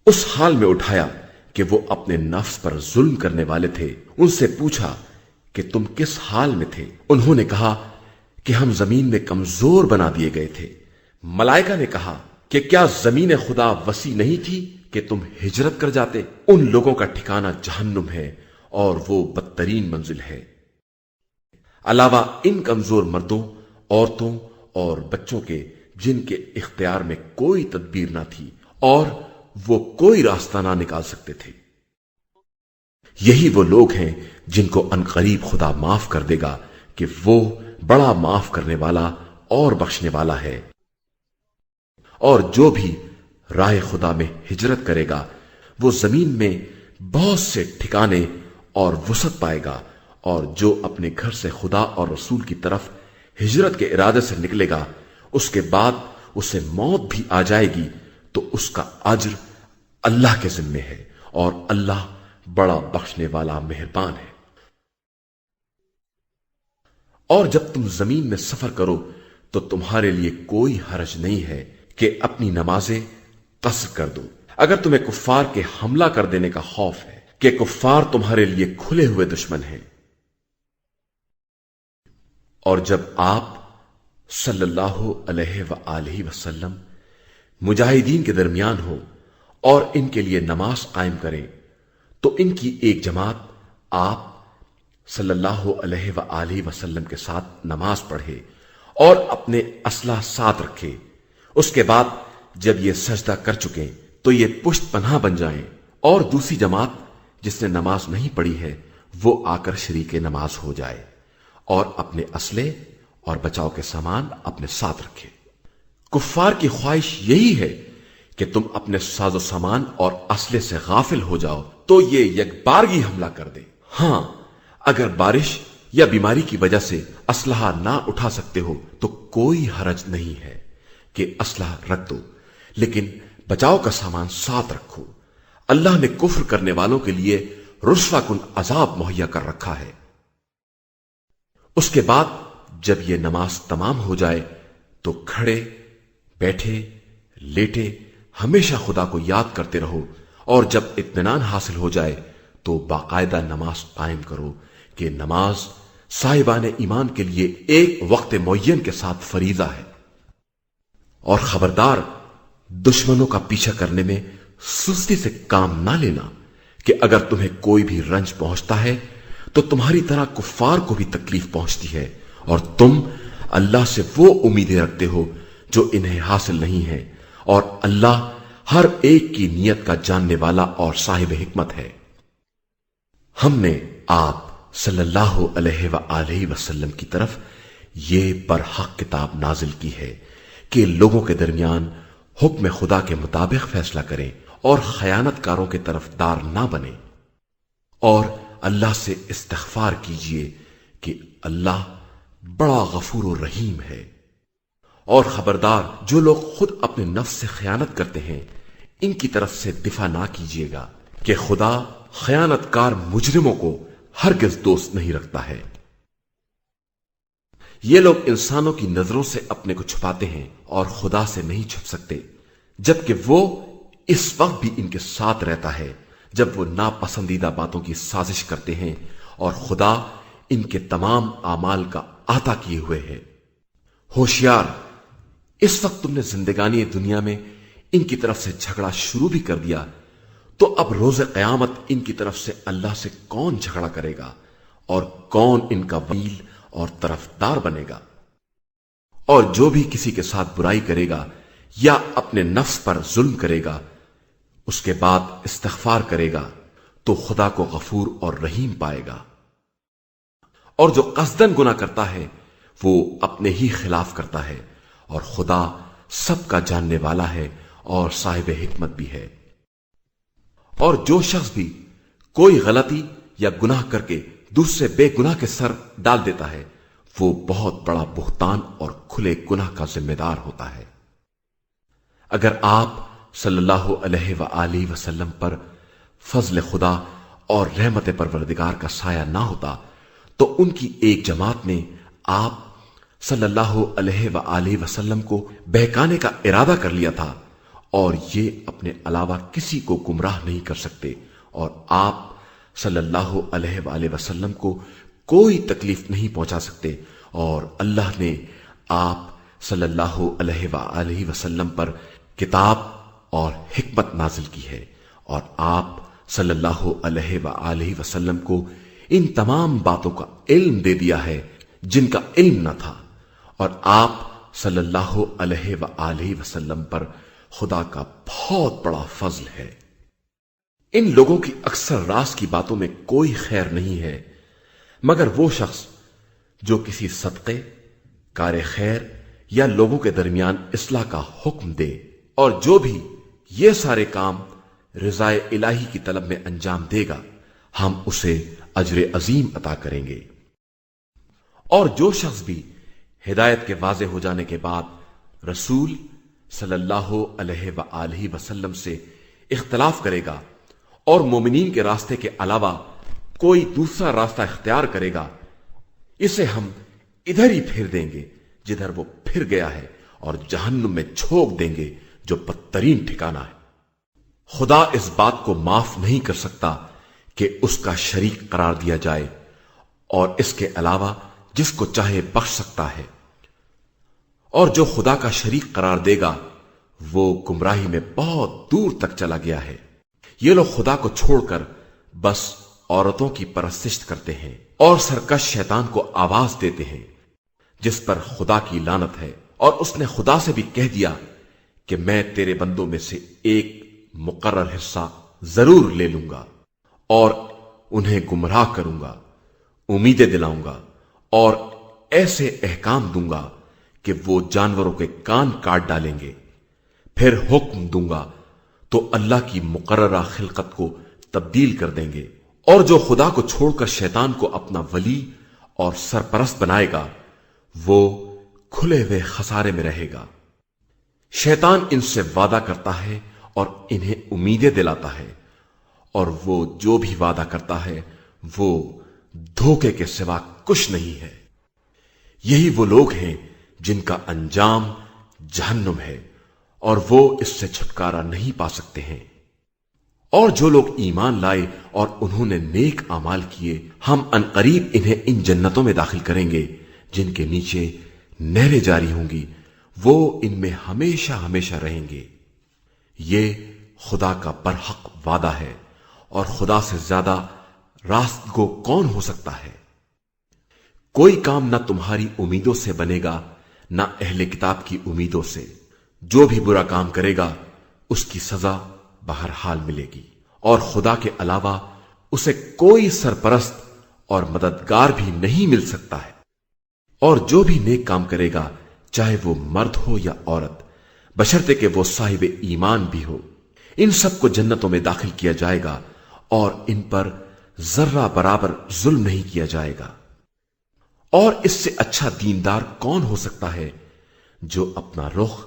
اس حال میں اٹھایا کہ وہ اپنے نفس پر ظلم کرنے والے تھے، ان سے پوچھا کہ تم کس حال میں تھے؟ انہوں نے کہا کہ ہم زمین میں کمزور بنا دیے گئے تھے۔ ملائکہ نے کہا کہ کیا زمین خدا وسیع نہیں تھی کہ تم ہجرت کر جاتے؟ ان لوگوں کا ٹھکانہ جہنم ہے اور وہ بدترین منزل ہے۔ علاوہ ان کمزور مردوں، عورتوں اور بچوں کے جن کے اختیار میں کوئی تدبیر نہ تھی اور وہ کوئی راستہ نہ نکال سکتے تھے۔ یہی وہ لوگ ہیں جن کو عنقریب خدا معاف کر دے گا کہ وہ بڑا معاف کرنے والا اور بخشنے والا ہے۔ اور جو بھی راہ خدا میں ہجرت کرے گا وہ زمین میں بہت سے ٹھکانے اور وسعت پائے گا، اور جو اپنے گھر سے خدا اور رسول کی طرف ہجرت کے ارادے سے نکلے گا، اس کے بعد اسے موت بھی آ جائے گی تو اس کا اجر اللہ کے ذمے ہے، اور اللہ بڑا بخشنے والا مہربان ہے۔ اور جب تم زمین میں سفر کرو تو تمہارے لیے کوئی حرج نہیں ہے کہ اپنی نمازیں قصر کر دو، اگر تمہیں کفار کے حملہ کر دینے کا خوف ہے کہ کفار تمہارے لیے کھلے ہوئے دشمن ہیں۔ اور جب آپ صلی اللہ علیہ وآلہ وسلم مجاہدین کے درمیان ہو اور ان کے لیے نماز قائم کریں تو ان کی ایک جماعت آپ صلی اللہ علیہ وآلہ وسلم کے ساتھ نماز پڑھے اور اپنے اسلحہ ساتھ رکھے۔ اس کے بعد جب یہ سجدہ کر چکے تو یہ پشت پناہ بن جائیں، اور دوسری جماعت جس نے نماز نہیں پڑھی ہے وہ آ کر شریک نماز ہو جائے اور اپنے اسلحے اور بچاؤ کے سامان اپنے ساتھ رکھے۔ کفار کی خواہش یہی ہے کہ تم اپنے ساز و سامان اور اسلحے سے غافل ہو جاؤ تو یہ یکبارگی حملہ کر دے۔ ہاں، اگر بارش یا بیماری کی وجہ سے اسلحہ نہ اٹھا سکتے ہو تو کوئی حرج نہیں ہے کہ اسلحہ رکھ دو، لیکن بچاؤ کا سامان ساتھ رکھو۔ اللہ نے کفر کرنے والوں کے لیے رسوا کن عذاب مہیا کر رکھا ہے۔ اس کے بعد جب یہ نماز تمام ہو جائے تو کھڑے، بیٹھے، لیٹے ہمیشہ خدا کو یاد کرتے رہو، اور جب اطمینان حاصل ہو جائے تو باقاعدہ نماز قائم کرو کہ نماز صاحبان ایمان کے لیے ایک وقت معین کے ساتھ فریضہ ہے۔ اور خبردار، دشمنوں کا پیچھا کرنے میں سستی سے کام نہ لینا کہ اگر تمہیں کوئی بھی رنج پہنچتا ہے تو تمہاری طرح کفار کو بھی تکلیف پہنچتی ہے، اور تم اللہ سے وہ امیدیں رکھتے ہو جو انہیں حاصل نہیں ہے، اور اللہ ہر ایک کی نیت کا جاننے والا اور صاحب حکمت ہے۔ ہم نے آپ صلی اللہ علیہ وآلہ وسلم کی طرف یہ برحق کتاب نازل کی ہے کہ لوگوں کے درمیان حکم خدا کے مطابق فیصلہ کریں اور خیانت کاروں کے طرف دار نہ بنے، اور اللہ سے استغفار کیجئے کہ اللہ بڑا غفور و رحیم ہے۔ اور خبردار، جو لوگ خود اپنے نفس سے خیانت کرتے ہیں ان کی طرف سے دفاع نہ کیجیے گا کہ خدا خیانت کار مجرموں کو ہرگز دوست نہیں رکھتا ہے۔ یہ لوگ انسانوں کی نظروں سے اپنے کو چھپاتے ہیں اور خدا سے نہیں چھپ سکتے، جبکہ وہ اس وقت بھی ان کے ساتھ رہتا ہے جب وہ ناپسندیدہ باتوں کی سازش کرتے ہیں، اور خدا ان کے تمام اعمال کا احاطہ کیے ہوئے ہے۔ ہوشیار، اس وقت تم نے زندگانی دنیا میں ان کی طرف سے جھگڑا شروع بھی کر دیا تو اب روز قیامت ان کی طرف سے اللہ سے کون جھگڑا کرے گا اور کون ان کا وکیل اور طرفدار بنے گا؟ اور جو بھی کسی کے ساتھ برائی کرے گا یا اپنے نفس پر ظلم کرے گا اس کے بعد استغفار کرے گا تو خدا کو غفور اور رحیم پائے گا، اور جو قصدن گناہ کرتا ہے وہ اپنے ہی خلاف کرتا ہے، اور خدا سب کا جاننے والا ہے اور صاحب حکمت بھی ہے۔ اور جو شخص بھی کوئی غلطی یا گناہ کر کے دوسرے بے گناہ کے سر ڈال دیتا ہے وہ بہت بڑا بہتان اور کھلے گناہ کا ذمہ دار ہوتا ہے۔ اگر آپ صلی اللہ علیہ وآلہ وسلم پر فضل خدا اور رحمت پروردگار کا سایہ نہ ہوتا تو ان کی ایک جماعت نے آپ صلی اللہ علیہ وآلہ وسلم کو بہکانے کا ارادہ کر لیا تھا اور یہ اپنے علاوہ کسی کو گمراہ نہیں کر سکتے، اور آپ صلی اللہ علیہ وآلہ وسلم کو کوئی تکلیف نہیں پہنچا سکتے، اور اللہ نے آپ صلی اللہ علیہ وآلہ وسلم پر کتاب اور حکمت نازل کی ہے، اور آپ صلی اللہ علیہ وآلہ وسلم کو ان تمام باتوں کا علم دے دیا ہے جن کا علم نہ تھا، اور آپ صلی اللہ علیہ وآلہ وسلم پر خدا کا بہت بڑا فضل ہے۔ ان لوگوں کی اکثر راز کی باتوں میں کوئی خیر نہیں ہے مگر وہ شخص جو کسی صدقے، کار خیر یا لوگوں کے درمیان اصلاح کا حکم دے، اور جو بھی یہ سارے کام رضا الہی کی طلب میں انجام دے گا ہم اسے اجر عظیم عطا کریں گے۔ اور جو شخص بھی ہدایت کے واضح ہو جانے کے بعد رسول صلی اللہ علیہ وآلہ وسلم سے اختلاف کرے گا اور مومنین کے راستے کے علاوہ کوئی دوسرا راستہ اختیار کرے گا، اسے ہم ادھر ہی پھیر دیں گے جدھر وہ پھر گیا ہے، اور جہنم میں جھونک دیں گے جو بدترین ٹھکانہ ہے۔ خدا اس بات کو معاف نہیں کر سکتا کہ اس کا شریک قرار دیا جائے، اور اس کے علاوہ جس کو چاہے بخش سکتا ہے، اور جو خدا کا شریک قرار دے گا وہ گمراہی میں بہت دور تک چلا گیا ہے۔ یہ لوگ خدا کو چھوڑ کر بس عورتوں کی پرستش کرتے ہیں اور سرکش شیطان کو آواز دیتے ہیں، جس پر خدا کی لعنت ہے، اور اس نے خدا سے بھی کہہ دیا کہ میں تیرے بندوں میں سے ایک مقرر حصہ ضرور لے لوں گا اور انہیں گمراہ کروں گا، امیدیں دلاؤں گا اور ایسے احکام دوں گا کہ وہ جانوروں کے کان کاٹ ڈالیں گے، پھر حکم دوں گا تو اللہ کی مقررہ خلقت کو تبدیل کر دیں گے، اور جو خدا کو چھوڑ کر شیطان کو اپنا ولی اور سرپرست بنائے گا وہ کھلے ہوئے خسارے میں رہے گا۔ شیطان ان سے وعدہ کرتا ہے اور انہیں امیدیں دلاتا ہے، اور وہ جو بھی وعدہ کرتا ہے وہ دھوکے کے سوا کچھ نہیں ہے۔ یہی وہ لوگ ہیں جن کا انجام جہنم ہے اور وہ اس سے چھٹکارا نہیں پا سکتے ہیں۔ اور جو لوگ ایمان لائے اور انہوں نے نیک اعمال کیے ہم عنقریب انہیں ان جنتوں میں داخل کریں گے جن کے نیچے نہریں جاری ہوں گی، وہ ان میں ہمیشہ ہمیشہ رہیں گے۔ یہ خدا کا برحق وعدہ ہے، اور خدا سے زیادہ راست گو کون ہو سکتا ہے؟ کوئی کام نہ تمہاری امیدوں سے بنے گا نہ اہل کتاب کی امیدوں سے۔ جو بھی برا کام کرے گا اس کی سزا بہرحال ملے گی، اور خدا کے علاوہ اسے کوئی سرپرست اور مددگار بھی نہیں مل سکتا ہے۔ اور جو بھی نیک کام کرے گا چاہے وہ مرد ہو یا عورت، بشرطے کہ وہ صاحب ایمان بھی ہو، ان سب کو جنتوں میں داخل کیا جائے گا اور ان پر ذرہ برابر ظلم نہیں کیا جائے گا۔ اور اس سے اچھا دیندار کون ہو سکتا ہے جو اپنا رخ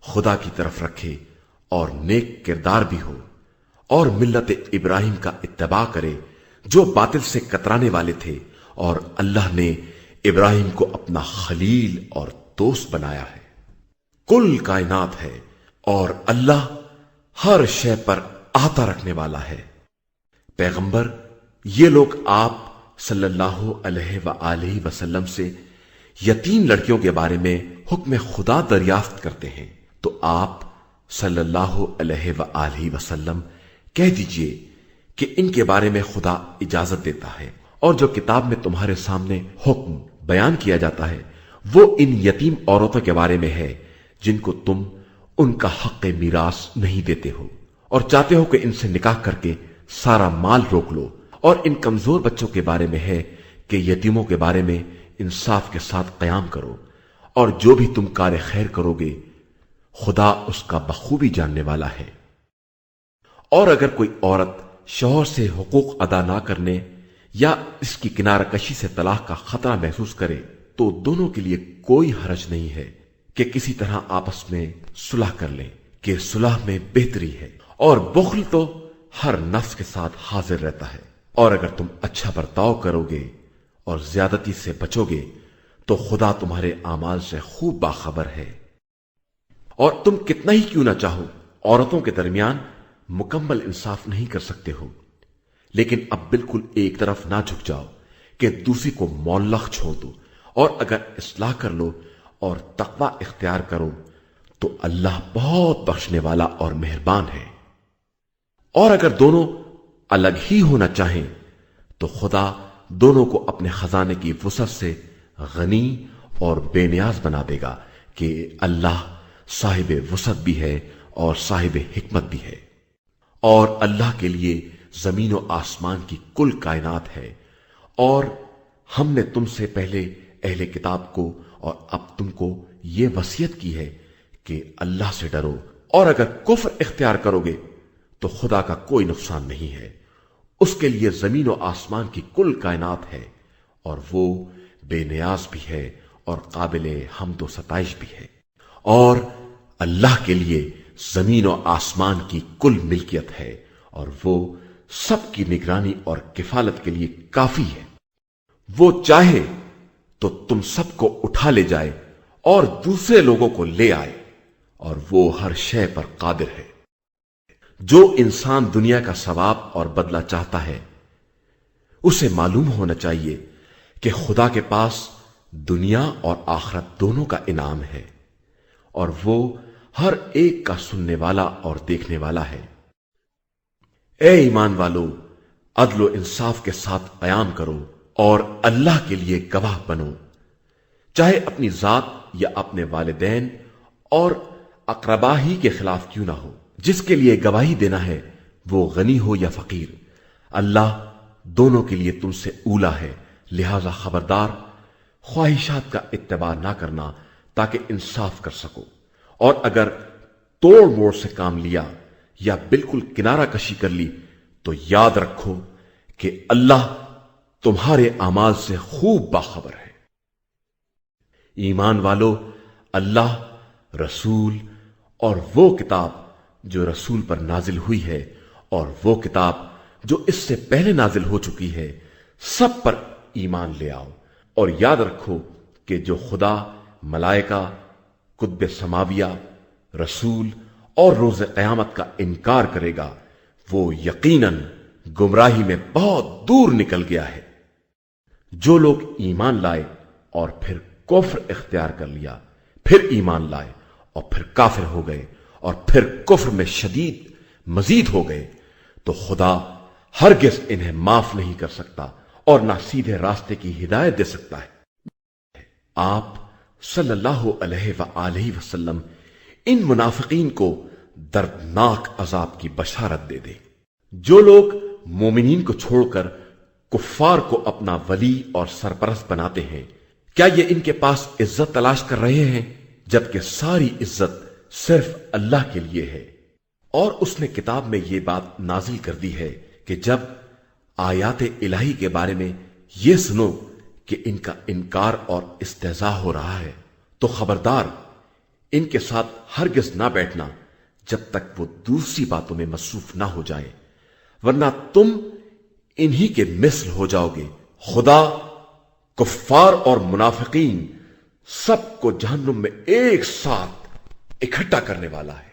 خدا کی طرف رکھے اور نیک کردار بھی ہو اور ملت ابراہیم کا اتباع کرے جو باطل سے کترانے والے تھے، اور اللہ نے ابراہیم کو اپنا خلیل اور دوست بنایا ہے۔ کل کائنات ہے اور اللہ ہر شے پر آتا رکھنے والا ہے۔ پیغمبر یہ لوگ آپ صلی اللہ علیہ وآلہ وسلم سے یتیم لڑکیوں کے بارے میں حکم خدا دریافت کرتے ہیں، تو آپ صلی اللہ علیہ وآلہ وسلم کہہ دیجئے کہ ان کے بارے میں خدا اجازت دیتا ہے، اور جو کتاب میں تمہارے سامنے حکم بیان کیا جاتا ہے وہ ان یتیم عورتوں کے بارے میں ہے جن کو تم ان کا حق میراث نہیں دیتے ہو، اور چاہتے ہو کہ ان سے نکاح کر کے سارا مال روک لو، اور ان کمزور بچوں کے بارے میں ہے کہ یتیموں کے بارے میں انصاف کے ساتھ قیام کرو، اور جو بھی تم کار خیر کرو گے خدا اس کا بخوبی جاننے والا ہے۔ اور اگر کوئی عورت شوہر سے حقوق ادا نہ کرنے یا اس کی کنارہ کشی سے طلاق کا خطرہ محسوس کرے تو دونوں کے لیے کوئی حرج نہیں ہے کہ کسی طرح آپس میں صلح کر لیں، کہ صلح میں بہتری ہے، اور بخل تو ہر نفس کے ساتھ حاضر رہتا ہے۔ اور اگر تم اچھا برتاؤ کرو گے اور زیادتی سے بچو گے تو خدا تمہارے اعمال سے خوب باخبر ہے۔ اور تم کتنا ہی کیوں نہ چاہو عورتوں کے درمیان مکمل انصاف نہیں کر سکتے ہو، لیکن اب بالکل ایک طرف نہ جھک جاؤ کہ دوسری کو معلق چھوڑ دو، اور اگر اصلاح کر لو اور تقوی اختیار کرو تو اللہ بہت بخشنے والا اور مہربان ہے۔ اور اگر دونوں الگ ہی ہونا چاہیں تو خدا دونوں کو اپنے خزانے کی وسعت سے غنی اور بے نیاز بنا دے گا کہ اللہ صاحب وسعت بھی ہے اور صاحب حکمت بھی ہے۔ اور اللہ کے لیے زمین و آسمان کی کل کائنات ہے۔ اور ہم نے تم سے پہلے اہل کتاب کو اور اب تم کو یہ وصیت کی ہے کہ اللہ سے ڈرو، اور اگر کفر اختیار کرو گے تو خدا کا کوئی نقصان نہیں ہے۔ اس کے لیے زمین و آسمان کی کل کائنات ہے، اور وہ بے نیاز بھی ہے اور قابل حمد و ستائش بھی ہے۔ اور اللہ کے لیے زمین و آسمان کی کل ملکیت ہے، اور وہ سب کی نگرانی اور کفالت کے لیے کافی ہے۔ وہ چاہے تو تم سب کو اٹھا لے جائے اور دوسرے لوگوں کو لے آئے، اور وہ ہر شے پر قادر ہے۔ جو انسان دنیا کا ثواب اور بدلہ چاہتا ہے اسے معلوم ہونا چاہیے کہ خدا کے پاس دنیا اور آخرت دونوں کا انعام ہے، اور وہ ہر ایک کا سننے والا اور دیکھنے والا ہے۔ اے ایمان والو، عدل و انصاف کے ساتھ قیام کرو اور اللہ کے لیے گواہ بنو، چاہے اپنی ذات یا اپنے والدین اور اقربا ہی کے خلاف کیوں نہ ہو۔ جس کے لیے گواہی دینا ہے وہ غنی ہو یا فقیر، اللہ دونوں کے لیے تم سے اولا ہے، لہذا خبردار، خواہشات کا اتباع نہ کرنا تاکہ انصاف کر سکو۔ اور اگر توڑ موڑ سے کام لیا یا بالکل کنارہ کشی کر لی تو یاد رکھو کہ اللہ تمہارے اعمال سے خوب باخبر ہے۔ ایمان والو، اللہ، رسول اور وہ کتاب جو رسول پر نازل ہوئی ہے اور وہ کتاب جو اس سے پہلے نازل ہو چکی ہے، سب پر ایمان لے آؤ، اور یاد رکھو کہ جو خدا، ملائکہ، کتب سماویہ، رسول اور روز قیامت کا انکار کرے گا وہ یقیناً گمراہی میں بہت دور نکل گیا ہے۔ جو لوگ ایمان لائے اور پھر کفر اختیار کر لیا، پھر ایمان لائے اور پھر کافر ہو گئے اور پھر کفر میں شدید مزید ہو گئے تو خدا ہرگز انہیں معاف نہیں کر سکتا اور نہ سیدھے راستے کی ہدایت دے سکتا ہے۔ آپ صلی اللہ علیہ وآلہ وسلم ان منافقین کو دردناک عذاب کی بشارت دے دیں۔ جو لوگ مومنین کو چھوڑ کر کفار کو اپنا ولی اور سرپرست بناتے ہیں، کیا یہ ان کے پاس عزت تلاش کر رہے ہیں جبکہ ساری عزت صرف اللہ کے لیے ہے؟ اور اس نے کتاب میں یہ بات نازل کر دی ہے کہ جب آیات الہی کے بارے میں یہ سنو کہ ان کا انکار اور استہزاء ہو رہا ہے تو خبردار، ان کے ساتھ ہرگز نہ بیٹھنا جب تک وہ دوسری باتوں میں مصروف نہ ہو جائیں، ورنہ تم انہی کے مثل ہو جاؤ گے۔ خدا کفار اور منافقین سب کو جہنم میں ایک ساتھ اکٹھا کرنے والا ہے۔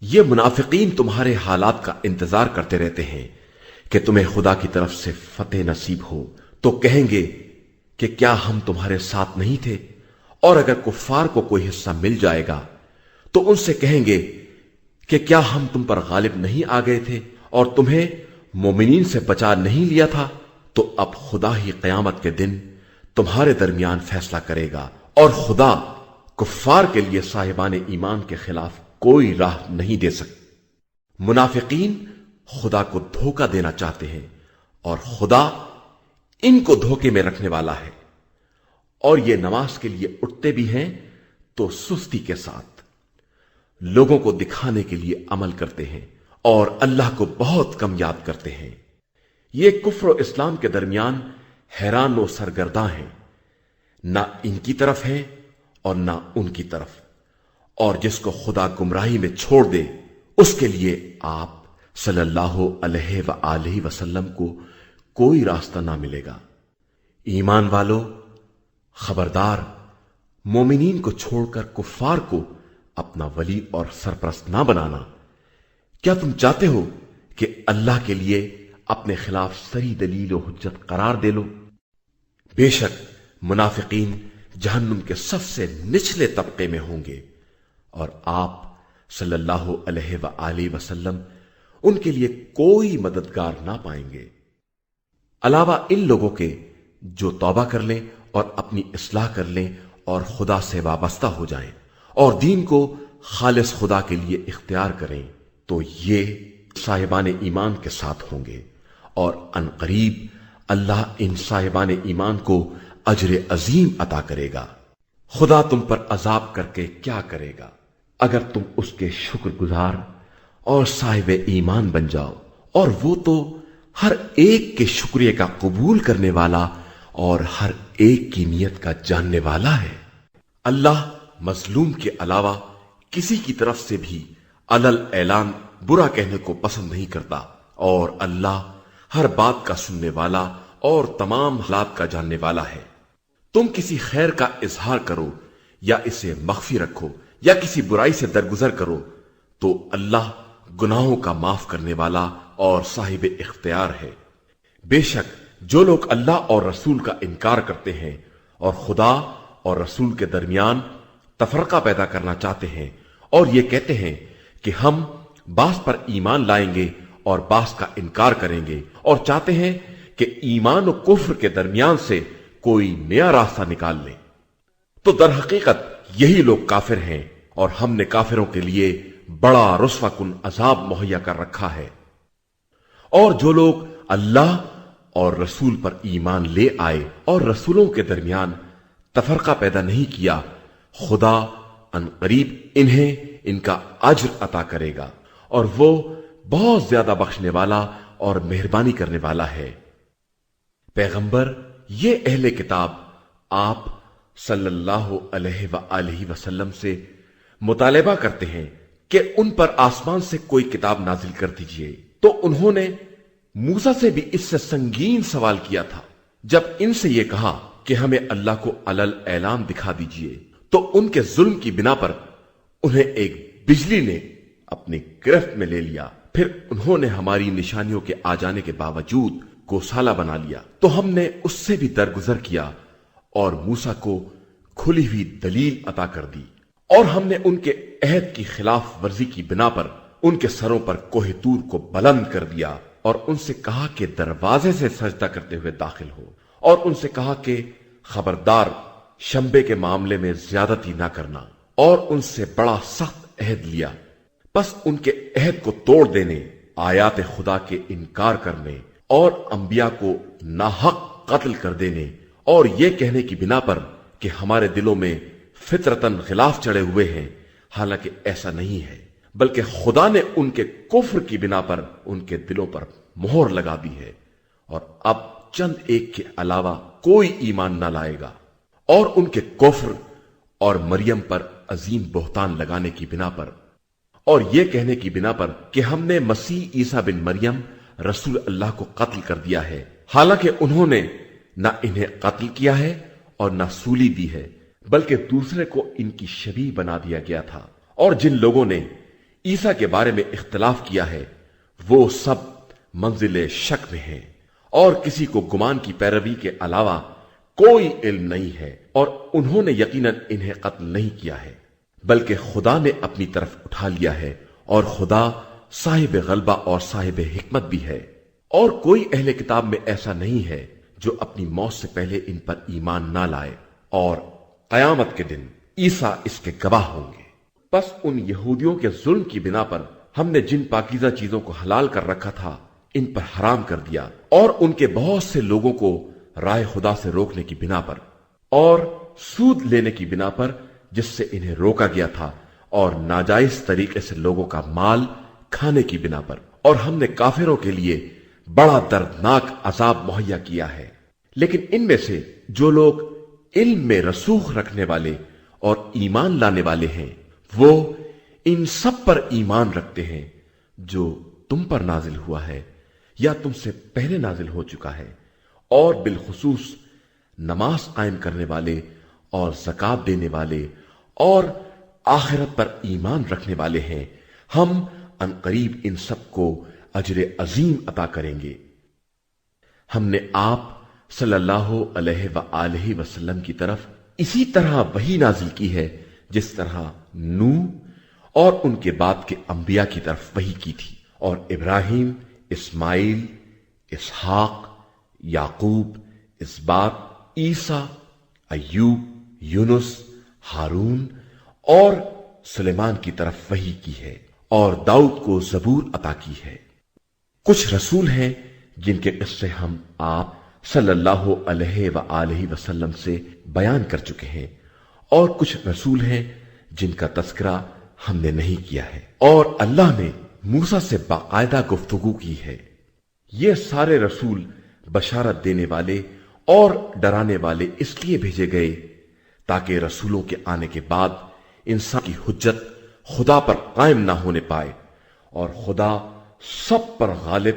یہ منافقین تمہارے حالات کا انتظار کرتے رہتے ہیں کہ تمہیں خدا کی طرف سے فتح نصیب ہو، تو کہیں گے کہ کیا ہم تمہارے ساتھ نہیں تھے؟ اور اگر کفار کو کوئی حصہ مل جائے گا تو ان سے کہیں گے کہ کیا ہم تم پر غالب نہیں آ گئے تھے اور تمہیں مومنین سے بچا نہیں لیا تھا؟ تو اب خدا ہی قیامت کے دن تمہارے درمیان فیصلہ کرے گا، اور خدا کفار کے لیے صاحبان ایمان کے خلاف کوئی راہ نہیں دے سکتا۔ منافقین خدا کو دھوکہ دینا چاہتے ہیں اور خدا ان کو دھوکے میں رکھنے والا ہے، اور یہ نماز کے لیے اٹھتے بھی ہیں تو سستی کے ساتھ، لوگوں کو دکھانے کے لیے عمل کرتے ہیں اور اللہ کو بہت کم یاد کرتے ہیں۔ یہ کفر و اسلام کے درمیان حیران و سرگرداں ہیں، نہ ان کی طرف ہیں اور نہ ان کی طرف، اور جس کو خدا گمراہی میں چھوڑ دے اس کے لیے آپ صلی اللہ علیہ وآلہ وسلم کو کوئی راستہ نہ ملے گا۔ ایمان والو، خبردار، مومنین کو چھوڑ کر کفار کو اپنا ولی اور سرپرست نہ بنانا۔ کیا تم چاہتے ہو کہ اللہ کے لیے اپنے خلاف صحیح دلیل و حجت قرار دے لو؟ بے شک منافقین جہنم کے سب سے نچلے طبقے میں ہوں گے، اور آپ صلی اللہ علیہ وآلہ وسلم ان کے لیے کوئی مددگار نہ پائیں گے، علاوہ ان لوگوں کے جو توبہ کر لیں اور اپنی اصلاح کر لیں اور خدا سے وابستہ ہو جائیں اور دین کو خالص خدا کے لیے اختیار کریں، تو یہ صاحبان ایمان کے ساتھ ہوں گے، اور عنقریب اللہ ان صاحبان ایمان کو اجر عظیم عطا کرے گا۔ خدا تم پر عذاب کر کے کیا کرے گا اگر تم اس کے شکر گزار اور صاحب ایمان بن جاؤ، اور وہ تو ہر ایک کے شکریہ کا قبول کرنے والا اور ہر ایک کی نیت کا جاننے والا ہے۔ اللہ مظلوم کے علاوہ کسی کی طرف سے بھی علل اعلان برا کہنے کو پسند نہیں کرتا، اور اللہ ہر بات کا سننے والا اور تمام حالات کا جاننے والا ہے۔ تم کسی خیر کا اظہار کرو یا اسے مخفی رکھو یا کسی برائی سے درگزر کرو، تو اللہ گناہوں کا معاف کرنے والا اور صاحب اختیار ہے۔ بے شک جو لوگ اللہ اور رسول کا انکار کرتے ہیں اور خدا اور رسول کے درمیان تفرقہ پیدا کرنا چاہتے ہیں، اور یہ کہتے ہیں کہ ہم بعض پر ایمان لائیں گے اور بعض کا انکار کریں گے، اور چاہتے ہیں کہ ایمان و کفر کے درمیان سے کوئی نیا راستہ نکال لیں، تو در حقیقت یہی لوگ کافر ہیں، اور ہم نے کافروں کے لیے بڑا رسوا کن عذاب مہیا کر رکھا ہے۔ اور جو لوگ اللہ اور رسول پر ایمان لے آئے اور رسولوں کے درمیان تفرقہ پیدا نہیں کیا، خدا عنقریب انہیں ان کا اجر عطا کرے گا، اور وہ بہت زیادہ بخشنے والا اور مہربانی کرنے والا ہے۔ پیغمبر، یہ اہل کتاب آپ صلی اللہ علیہ وآلہ وسلم سے مطالبہ کرتے ہیں کہ ان پر آسمان سے کوئی کتاب نازل کر دیجئے، تو انہوں نے موسیٰ سے بھی اس سے سنگین سوال کیا تھا۔ جب ان سے یہ کہا کہ ہمیں اللہ کو علل اعلان دکھا دیجئے، تو ان کے ظلم کی بنا پر انہیں ایک بجلی نے اپنی گرفت میں لے لیا، پھر انہوں نے ہماری نشانیوں کے آ جانے کے باوجود گوسالہ بنا لیا، تو ہم نے اس سے بھی درگزر کیا اور موسیٰ کو کھلی ہوئی دلیل عطا کر دی، اور ہم نے ان کے عہد کی خلاف ورزی کی بنا پر ان کے سروں پر کوہ طور کو بلند کر دیا، اور ان سے کہا کہ دروازے سے سجدہ کرتے ہوئے داخل ہو، اور ان سے کہا کہ خبردار شنبے کے معاملے میں زیادتی نہ کرنا، اور ان سے بڑا سخت عہد لیا۔ پس ان کے عہد کو توڑ دینے، آیات خدا کے انکار کرنے اور انبیاء کو ناحق قتل کر دینے، اور یہ کہنے کی بنا پر کہ ہمارے دلوں میں فطرتاً غلاف چڑھے ہوئے ہیں، حالانکہ ایسا نہیں ہے، بلکہ خدا نے ان کے کفر کی بنا پر ان کے دلوں پر مہر لگا دی ہے، اور اب چند ایک کے علاوہ کوئی ایمان نہ لائے گا۔ اور ان کے کفر اور مریم پر عظیم بہتان لگانے کی بنا پر اور یہ کہنے کی بنا پر کہ ہم نے مسیح عیسیٰ بن مریم رسول اللہ کو قتل کر دیا ہے، حالانکہ انہوں نے نہ انہیں قتل کیا ہے اور نہ سولی دی ہے، بلکہ دوسرے کو ان کی شبیہ بنا دیا گیا تھا۔ اور جن لوگوں نے عیسیٰ کے بارے میں اختلاف کیا ہے وہ سب منزل شک میں ہیں، اور کسی کو گمان کی پیروی کے علاوہ کوئی علم نہیں ہے، اور انہوں نے یقیناً انہیں قتل نہیں کیا ہے، بلکہ خدا نے اپنی طرف اٹھا لیا ہے، اور خدا صاحب غلبہ اور صاحب حکمت بھی ہے۔ اور کوئی اہل کتاب میں ایسا نہیں ہے جو اپنی موت سے پہلے ان پر ایمان نہ لائے، اور قیامت کے دن عیسیٰ اس کے گواہ ہوں گے۔ پس ان یہودیوں کے ظلم کی بنا پر ہم نے جن پاکیزہ چیزوں کو حلال کر رکھا تھا ان پر حرام کر دیا، اور ان کے بہت سے لوگوں کو راہ خدا سے روکنے کی بنا پر اور سود لینے کی بنا پر جس سے انہیں روکا گیا تھا، اور ناجائز طریقے سے لوگوں کا مال کھانے کی بنا پر، اور ہم نے کافروں کے لیے بڑا دردناک عذاب مہیا کیا ہے۔ لیکن ان میں سے جو لوگ علم میں رسوخ رکھنے والے اور ایمان لانے والے ہیں وہ ان سب پر ایمان رکھتے ہیں جو تم پر نازل ہوا ہے یا تم سے پہلے نازل ہو چکا ہے، اور بالخصوص نماز قائم کرنے والے اور زکات دینے والے اور آخرت پر ایمان رکھنے والے ہیں، ہم عنقریب ان سب کو اجر عظیم عطا کریں گے۔ ہم نے آپ صلی اللہ علیہ وآلہ وسلم کی طرف اسی طرح وحی نازل کی ہے جس طرح نوح اور ان کے بعد کے انبیاء کی طرف وحی کی تھی، اور ابراہیم، اسماعیل، اسحاق، یعقوب، اسباط، عیسیٰ، ایوب، یونس، ہارون اور سلیمان کی طرف وحی کی ہے، اور داؤد کو زبور عطا کی ہے۔ کچھ رسول ہیں جن کے قصے ہم آپ صلی اللہ علیہ وآلہ وسلم سے بیان کر چکے ہیں، اور کچھ رسول ہیں جن کا تذکرہ ہم نے نہیں کیا ہے، اور اللہ نے موسیٰ سے باقاعدہ گفتگو کی ہے۔ یہ سارے رسول بشارت دینے والے اور ڈرانے والے اس لیے بھیجے گئے تاکہ رسولوں کے آنے کے بعد انسان کی حجت خدا پر قائم نہ ہونے پائے، اور خدا سب پر غالب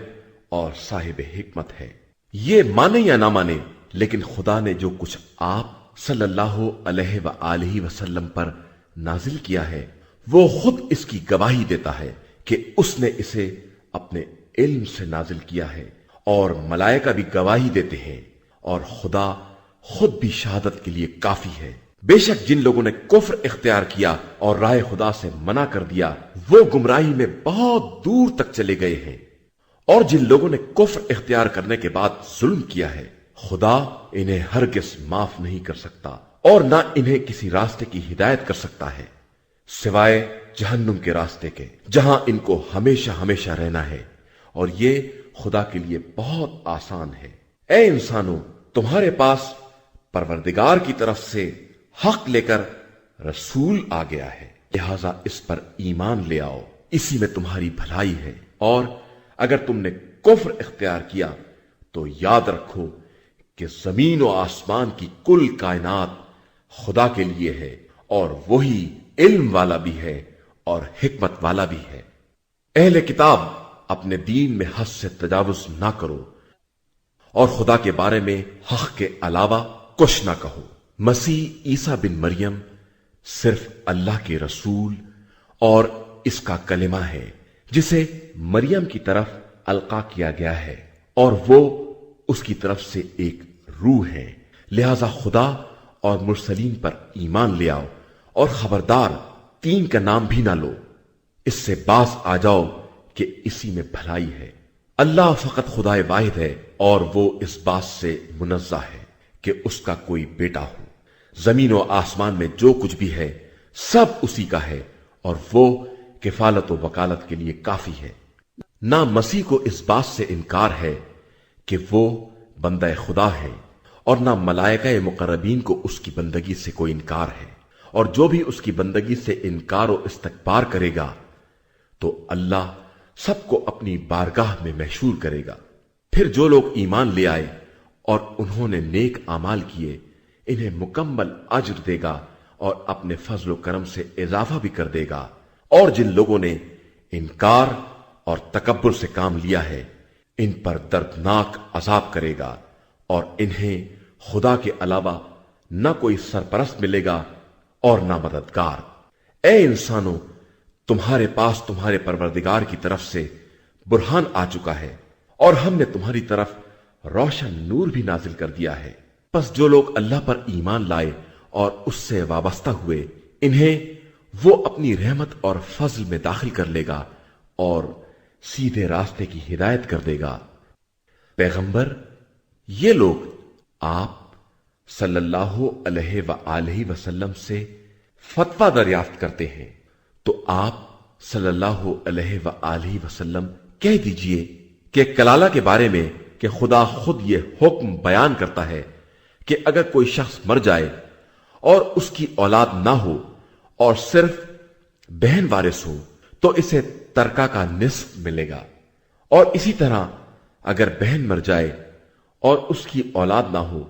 اور صاحب حکمت ہے۔ یہ مانے یا نہ مانے، لیکن خدا نے جو کچھ آپ صلی اللہ علیہ وآلہ وسلم پر نازل کیا ہے وہ خود اس کی گواہی دیتا ہے کہ اس نے اسے اپنے علم سے نازل کیا ہے، اور ملائکہ بھی گواہی دیتے ہیں، اور خدا خود بھی شہادت کے لیے کافی ہے۔ بے شک جن لوگوں نے کفر اختیار کیا اور راہ خدا سے منع کر دیا وہ گمراہی میں بہت دور تک چلے گئے ہیں، اور جن لوگوں نے کفر اختیار کرنے کے بعد ظلم کیا ہے خدا انہیں ہرگز معاف نہیں کر سکتا، اور نہ انہیں کسی راستے کی ہدایت کر سکتا ہے سوائے جہنم کے راستے کے، جہاں ان کو ہمیشہ ہمیشہ رہنا ہے، اور یہ خدا کے لیے بہت آسان ہے۔ اے انسانوں، تمہارے پاس پروردگار کی طرف سے حق لے کر رسول آ گیا ہے، لہذا اس پر ایمان لے آؤ، اسی میں تمہاری بھلائی ہے، اور اگر تم نے کفر اختیار کیا تو یاد رکھو کہ زمین و آسمان کی کل کائنات خدا کے لیے ہے، اور وہی علم والا بھی ہے اور حکمت والا بھی ہے۔ اہل کتاب، اپنے دین میں حد سے تجاوز نہ کرو، اور خدا کے بارے میں حق کے علاوہ کچھ نہ کہو۔ مسیح عیسیٰ بن مریم صرف اللہ کے رسول اور اس کا کلمہ ہے جسے مریم کی طرف القا کیا گیا ہے، اور وہ اس کی طرف سے ایک روح ہے، لہذا خدا اور مرسلین پر ایمان لے آؤ، اور خبردار تین کا نام بھی نہ لو، اس سے باز آ جاؤ کہ اسی میں بھلائی ہے۔ اللہ فقط خدا واحد ہے، اور وہ اس بات سے منزہ ہے کہ اس کا کوئی بیٹا ہو۔ زمین و آسمان میں جو کچھ بھی ہے سب اسی کا ہے، اور وہ کفالت و وکالت کے لیے کافی ہے۔ نہ مسیح کو اس بات سے انکار ہے کہ وہ بندہ خدا ہے، اور نہ ملائکہ مقربین کو اس کی بندگی سے کوئی انکار ہے، اور جو بھی اس کی بندگی سے انکار و استکبار کرے گا تو اللہ سب کو اپنی بارگاہ میں محشور کرے گا۔ پھر جو لوگ ایمان لے آئے اور انہوں نے نیک اعمال کیے انہیں مکمل اجر دے گا، اور اپنے فضل و کرم سے اضافہ بھی کر دے گا، اور جن لوگوں نے انکار اور تکبر سے کام لیا ہے ان پر دردناک عذاب کرے گا، اور انہیں خدا کے علاوہ نہ کوئی سرپرست ملے گا اور نہ مددگار۔ اے انسانوں، تمہارے پاس تمہارے پروردگار کی طرف سے برہان آ چکا ہے، اور ہم نے تمہاری طرف روشن نور بھی نازل کر دیا ہے۔ پس جو لوگ اللہ پر ایمان لائے اور اس سے وابستہ ہوئے انہیں وہ اپنی رحمت اور فضل میں داخل کر لے گا اور سیدھے راستے کی ہدایت کر دے گا۔ پیغمبر، یہ لوگ آپ صلی اللہ علیہ وآلہ وسلم سے فتویٰ دریافت کرتے ہیں، تو آپ صلی اللہ علیہ وآلہ وسلم کہہ دیجئے کہ کلالہ کے بارے میں کہ خدا خود یہ حکم بیان کرتا ہے کہ اگر کوئی شخص مر جائے اور اس کی اولاد نہ ہو اور صرف بہن وارث ہو تو اسے ترکہ کا نصف ملے گا، اور اسی طرح اگر بہن مر جائے اور اس کی اولاد نہ ہو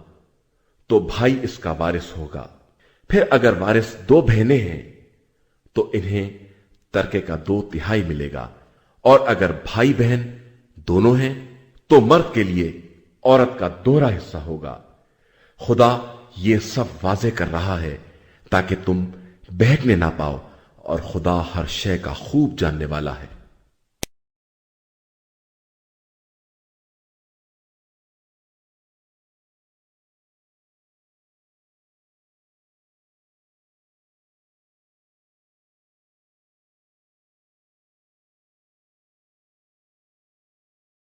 تو بھائی اس کا وارث ہوگا۔ پھر اگر وارث دو بہنیں ہیں تو انہیں ترکے کا 2/3 ملے گا، اور اگر بھائی بہن دونوں ہیں تو مرد کے لیے عورت کا دوہرا حصہ ہوگا۔ خدا یہ سب واضح کر رہا ہے تاکہ تم بہکنے نہ پاؤ، اور خدا ہر شے کا خوب جاننے والا ہے۔